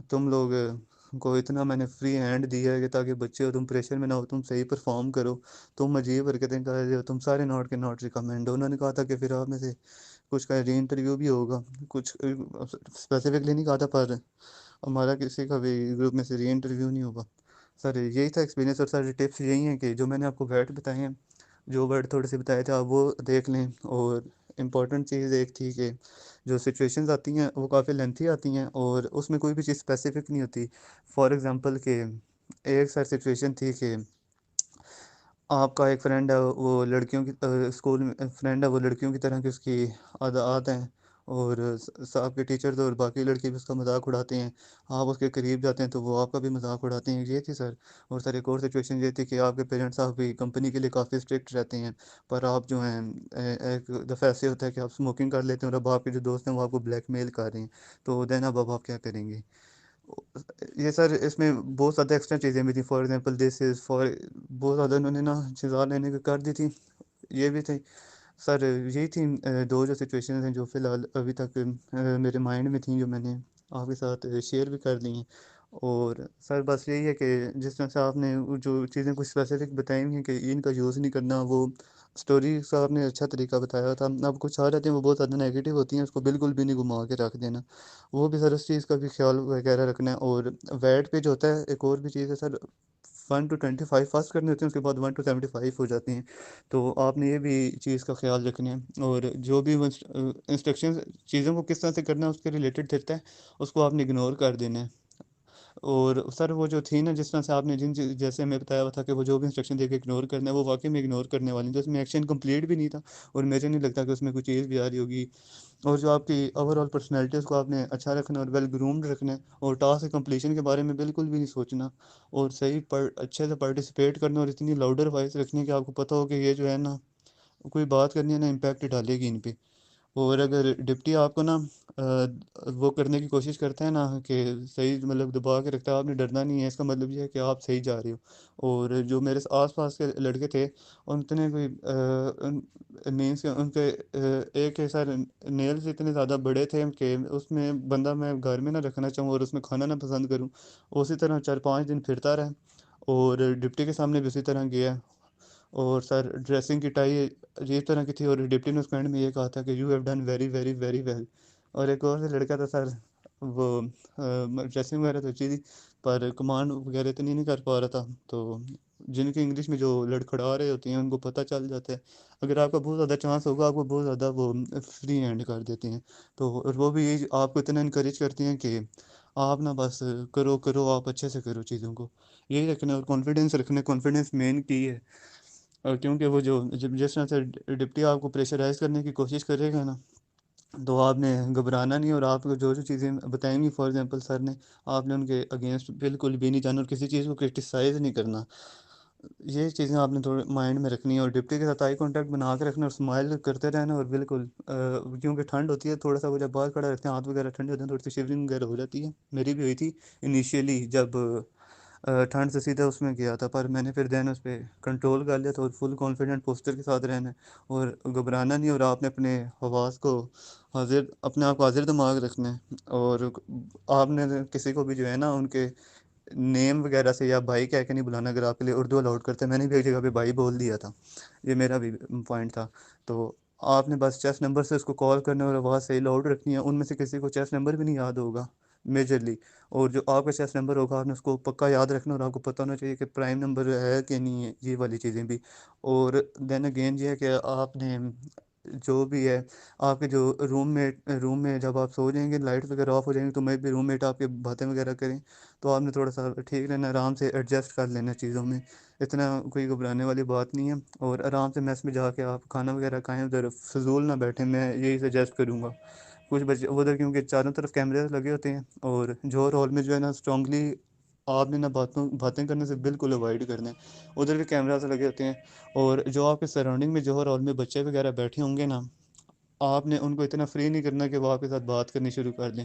تم لوگ کو اتنا میں نے فری ہینڈ دیا ہے کہ تاکہ بچے ہو تم پریشر میں نہ ہو، تم صحیح پرفارم کرو، تم عجیب حرکتیں کر رہے ہو، تم سارے ناٹ کے ناٹ ریکمینڈ ہو، انہوں نے کہا تھا کہ پھر آپ میں سے کچھ کا ری انٹرویو بھی ہوگا، کچھ اسپیسیفکلی نہیں کہا تھا، پر ہمارا کسی کا بھی گروپ میں سے ری انٹرویو نہیں ہوگا، سر یہی تھا ایکسپیرینس، اور سارے ٹپس یہی ہیں کہ جو میں نے آپ کو ورڈ بتائے ہیں، جو ورڈ تھوڑے سے بتائے تھے آپ وہ دیکھ لیں، اور امپورٹنٹ چیز ایک تھی کہ جو سچویشنز آتی ہیں وہ کافی لینتھی آتی ہیں، اور اس میں کوئی بھی چیز اسپیسیفک نہیں ہوتی، فار ایگزامپل کہ ایک سر سچویشن تھی کہ آپ کا ایک فرینڈ ہے، وہ لڑکیوں کی اسکول میں فرینڈ ہے، وہ لڑکیوں کی طرح کی اس کی عادات ہیں، اور آپ کے ٹیچرز اور باقی لڑکے بھی اس کا مذاق اڑاتے ہیں، آپ اس کے قریب جاتے ہیں تو وہ آپ کا بھی مذاق اڑاتے ہیں، یہ تھی سر، اور سر ایک اور سچویشن یہ تھی کہ آپ کے پیرنٹس آپ کی کمپنی کے لیے کافی اسٹرکٹ رہتے ہیں، پر آپ جو ہیں ایک دفعہ ایسے ہوتا ہے کہ آپ اسموکنگ کر لیتے ہیں، اور اب آپ کے جو دوست ہیں وہ آپ کو بلیک میل کر رہے ہیں، تو دین اب آپ کیا کریں گے؟ یہ سر اس میں بہت زیادہ ایکسٹرا چیزیں بھی تھیں، for example this is for, بہت زیادہ انہوں نے نا چیزیں لینے کی کر دی تھی، یہ بھی تھی سر، یہی تھی دو جو سچویشنز ہیں جو فی الحال ابھی تک میرے مائنڈ میں تھیں، جو میں نے آپ کے ساتھ شیئر بھی کر دی ہیں، اور سر بس یہی ہے کہ جس طرح سے آپ نے جو چیزیں کچھ اسپیسیفک بتائی ہوئی ہیں کہ ان کا یوز نہیں کرنا، وہ اسٹوری کا آپ نے اچھا طریقہ بتایا تھا، اب کچھ آ رہتے ہیں وہ بہت زیادہ نیگیٹو ہوتی ہیں، اس کو بالکل بھی نہیں گھما کے رکھ دینا، وہ بھی سر اس چیز کا بھی خیال وغیرہ رکھنا ہے، اور ویٹ پہ جو ہوتا ہے ایک اور بھی چیز ہے سر، 1 to 25 فاسٹ کرنے ہوتے ہیں، اس کے بعد 1 to 75 ہو جاتے ہیں، تو آپ نے یہ بھی چیز کا خیال رکھنا ہے، اور جو بھی انسٹرکشن چیزوں کو کس طرح سے کرنا ہے اس کے ریلیٹڈ رہتا ہے، اس کو آپ نے اگنور کر دینا ہے، اور سر وہ جو تھی نا، جس طرح سے آپ نے جیسے ہمیں بتایا ہوا تھا کہ وہ جو بھی انسٹرکشن دے کے اگنور کرنا ہے، وہ واقعی میں اگنور کرنے والی تو اس میں ایکشن کمپلیٹ بھی نہیں تھا، اور مجھے نہیں لگتا کہ اس میں کوئی چیز بھی آ رہی ہوگی. اور جو آپ کی اوور آل پرسنالٹی اس کو آپ نے اچھا رکھنا اور ویل گرومڈ رکھنا ہے، اور ٹاسک کمپلیشن کے بارے میں بالکل بھی نہیں سوچنا، اور صحیح اچھے سے پارٹیسپیٹ کرنا، اور اتنی لاؤڈر وائس رکھنی کہ آپ کو پتہ ہو کہ یہ جو ہے نا کوئی بات کرنی ہے نا امپیکٹ ڈالے گی ان پہ. اور اگر ڈپٹی آپ کو نا وہ کرنے کی کوشش کرتے ہیں نا کہ صحیح مطلب دبا کے رکھتا ہے، آپ نے ڈرنا نہیں ہے، اس کا مطلب یہ ہے کہ آپ صحیح جا رہے ہو. اور جو میرے آس پاس کے لڑکے تھے ان اتنے کوئی مینس کے ان کے ایک ایسا نیلز اتنے زیادہ بڑے تھے کہ اس میں بندہ میں گھر میں نہ رکھنا چاہوں اور اس میں کھانا نہ پسند کروں. اسی طرح 4-5 دن پھرتا رہا، اور ڈپٹی کے سامنے بھی اسی طرح گیا. اور سر ڈریسنگ کی ٹائی عجیب طرح کی تھی، اور ڈپٹی نے اس کمنٹ میں یہ کہا تھا کہ you have done very very very well. اور ایک اور سے لڑکا تھا سر، وہ ڈریسنگ وغیرہ تو اچھی تھی پر کمانڈ وغیرہ اتنی نہیں کر پا رہا تھا. تو جن کی انگلش میں جو لڑکھڑا رہے ہوتے ہیں ان کو پتہ چل جاتا ہے، اگر آپ کا بہت زیادہ چانس ہوگا آپ کو بہت زیادہ وہ فری ہینڈ کر دیتے ہیں. تو اور وہ بھی یہ آپ کو اتنا انکریج کرتی ہیں کہ آپ نا بس کرو کرو، آپ اچھے سے کرو چیزوں کو، یہی رکھنا. اور کانفیڈینس رکھنا، کانفیڈینس مین کی ہے. اور کیونکہ وہ جو جس طرح سے ڈپٹی آپ کو پریشرائز کرنے کی کوشش کرے گا نا، تو آپ نے گھبرانا نہیں، اور آپ کو جو چیزیں بتائیں گی فار ایگزامپل سر نے، آپ نے ان کے اگینسٹ بالکل بھی نہیں جانا، اور کسی چیز کو کرٹیسائز نہیں کرنا. یہ چیزیں آپ نے تھوڑے مائنڈ میں رکھنی ہے. اور ڈپٹی کے ساتھ آئی کانٹیکٹ بنا کے رکھنا، اور اسمائل کرتے رہنا، اور بالکل کیونکہ ٹھنڈ ہوتی ہے تھوڑا سا، وہ جب باہر کھڑا رہتے ہیں ہاتھ وغیرہ ٹھنڈے ہوتے ہیں، تھوڑی سی شیورنگ وغیرہ ہو جاتی ہے. میری بھی ہوئی تھی انیشیلی جب ٹھنڈ سے سیدھا اس میں گیا تھا، پر میں نے پھر دین اس پہ کنٹرول کر لیا تھا، اور فل کانفیڈنٹ پوسچر کے ساتھ رہنا ہے، اور گھبرانا نہیں. اور آپ نے اپنے حواس کو حاضر، اپنے آپ کو حاضر دماغ رکھنا ہے. اور آپ نے کسی کو بھی جو ہے نا ان کے نیم وغیرہ سے یا بھائی کہہ کے نہیں بلانا، اگر آپ کے لیے اردو الاؤڈ کرتے ہیں. میں نے بھی ایک جگہ پہ بھائی بول دیا تھا، یہ میرا بھی پوائنٹ تھا. تو آپ نے بس چیس نمبر سے اس کو کال کرنا، اور آواز صحیح لاؤڈ رکھنی ہے. ان میں سے کسی کو چیس نمبر بھی نہیں یاد ہوگا میجرلی، اور جو آپ کا چیس نمبر ہوگا آپ نے اس کو پکا یاد رکھنا، اور آپ کو پتہ ہونا چاہیے کہ پرائم نمبر ہے کہ نہیں ہے، یہ والی چیزیں بھی. اور دین اگین یہ ہے کہ آپ نے جو بھی ہے آپ کے جو روم میں جب آپ سو جائیں گے لائٹ وغیرہ آف ہو جائیں گے، تو میں بھی روم میٹ آپ کے باتیں وغیرہ کریں، تو آپ نے تھوڑا سا ٹھیک رہنا، آرام سے ایڈجسٹ کر لینا چیزوں میں، اتنا کوئی گھبرانے والی بات نہیں ہے. اور آرام سے میس میں جا کے آپ کھانا وغیرہ کھائیں، ادھر فضول نہ بیٹھیں، میں یہی سجیسٹ کروں گا. کچھ بچے ادھر کیونکہ چاروں طرف کیمرے لگے ہوتے ہیں، اور جوہر ہال میں جو ہے نا اسٹرانگلی آپ نے نا باتیں کرنے سے بالکل اوائڈ کرنا ہے، ادھر بھی کیمراز لگے ہوتے ہیں. اور جو آپ کے سراؤنڈنگ میں جوہر ہال میں بچے وغیرہ بیٹھے ہوں گے نا، آپ نے ان کو اتنا فری نہیں کرنا کہ وہ آپ کے ساتھ بات کرنی شروع کر دیں.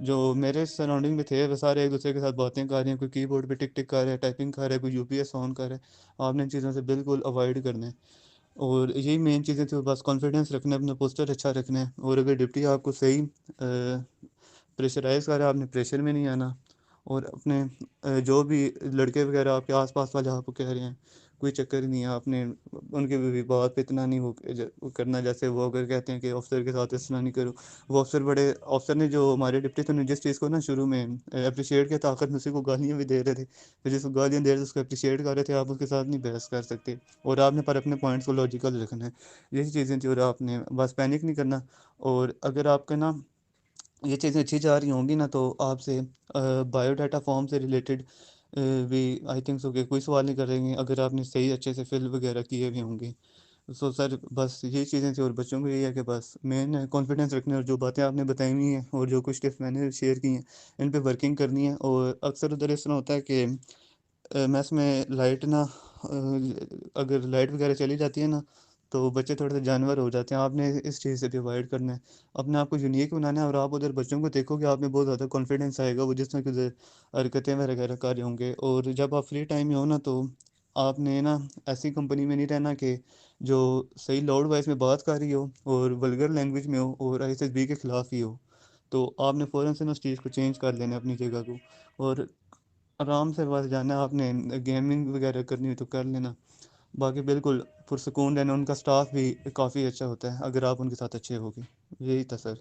جو میرے سراؤنڈنگ میں تھے وہ سارے ایک دوسرے کے ساتھ باتیں کر رہے ہیں، کوئی کی بورڈ پہ ٹک ٹک کر رہا ہے، ٹائپنگ کر رہا ہے، کوئی یو پی ایس آن کر رہا ہے. آپ نے ان چیزوں سے بالکل اوائڈ کرنا ہے. اور یہی مین چیزیں تھیں، بس کانفیڈنس رکھنا ہے، اپنا پوسچر اچھا رکھنا ہے. اور اگر ڈپٹی آپ کو صحیح پریشرائز کر رہا ہے، آپ نے پریشر میں نہیں آنا. اور اپنے جو بھی لڑکے وغیرہ آپ کے آس پاس والے آپ کو کہہ رہے ہیں، کوئی چکر نہیں ہے، آپ نے ان کے بھی بات پہ اتنا نہیں وہ کرنا جیسے وہ اگر کہتے ہیں کہ افسر کے ساتھ اس طرح نہیں کرو. وہ افسر نے جو ہمارے ڈپٹی تھے جس چیز کو نا شروع میں اپریشیٹ کیا طاقت میں، اسی کو گالیاں بھی دے رہے تھے، پھر جس کو گالیاں دے رہے تھے اس کو اپریشیٹ کر رہے تھے. آپ اس کے ساتھ نہیں بحث کر سکتے، اور آپ نے پر اپنے پوائنٹس کو لاجیکل رکھنا ہے. یہی چیزیں تھیں، اور آپ نے بس پینک نہیں کرنا. اور اگر آپ کا نا یہ چیزیں اچھی جا رہی ہوں گی نا، تو آپ سے بایو ڈاٹا فارم سے ریلیٹڈ بھی آئی تھنک سو کہ کوئی سوال نہیں کریں گے، اگر آپ نے صحیح اچھے سے فل وغیرہ کیے ہوئے ہوں گے. سو سر بس یہی چیزیں تھیں. اور بچوں کو یہی ہے کہ بس مین کانفیڈنس رکھنا ہے، اور جو باتیں آپ نے بتائی ہوئی ہیں اور جو کچھ ٹپس میں نے شیئر کی ہیں ان پہ ورکنگ کرنی ہے. اور اکثر ادھر اس طرح ہوتا ہے کہ میس میں لائٹ نا اگر لائٹ وغیرہ چلی جاتی ہے نا، تو بچے تھوڑے سے جانور ہو جاتے ہیں. آپ نے اس چیز سے بھی اوائڈ کرنا ہے، اپنے آپ کو یونیک بنانا ہے. اور آپ ادھر بچوں کو دیکھو کہ آپ میں بہت زیادہ کانفیڈنس آئے گا، وہ جس طرح کی حرکتیں وغیرہ کر رہے ہوں گے. اور جب آپ فری ٹائم میں ہو نا، تو آپ نے نا ایسی کمپنی میں نہیں رہنا کہ جو صحیح لاؤڈ وائس میں بات کر رہی ہو اور ولگر لینگویج میں ہو اور آئی ایس ایس بی کے خلاف ہی ہو. تو آپ نے فوراً سے اس چیز کو چینج کر لینا اپنی جگہ کو، اور آرام سے بس جانا. آپ نے گیمنگ وغیرہ کرنی ہو تو کر لینا، باقی بالکل پرسکون رہنا. ان کا سٹاف بھی کافی اچھا ہوتا ہے اگر آپ ان کے ساتھ اچھے ہوگے. یہی تھا سر.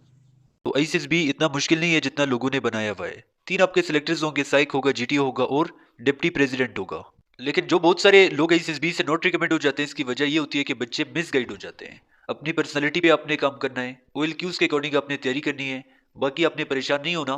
تو آئی سی ایس بی اتنا مشکل نہیں ہے جتنا لوگوں نے بنایا ہوا ہے. 3 آپ کے سلیکٹرز ہوں گے، سائک ہوگا، جی ٹی او ہوگا اور ڈپٹی پریزیڈنٹ ہوگا. لیکن جو بہت سارے لوگ آئی سی ایس بی سے نوٹ ریکمنڈ ہو جاتے ہیں، اس کی وجہ یہ ہوتی ہے کہ بچے مس گائیڈ ہو جاتے ہیں. اپنی پرسنالٹی پہ آپ نے کام کرنا ہے، او ایل کیوز کے اکارڈنگ آپ نے تیاری کرنی ہے، باقی آپ نے پریشان نہیں ہونا.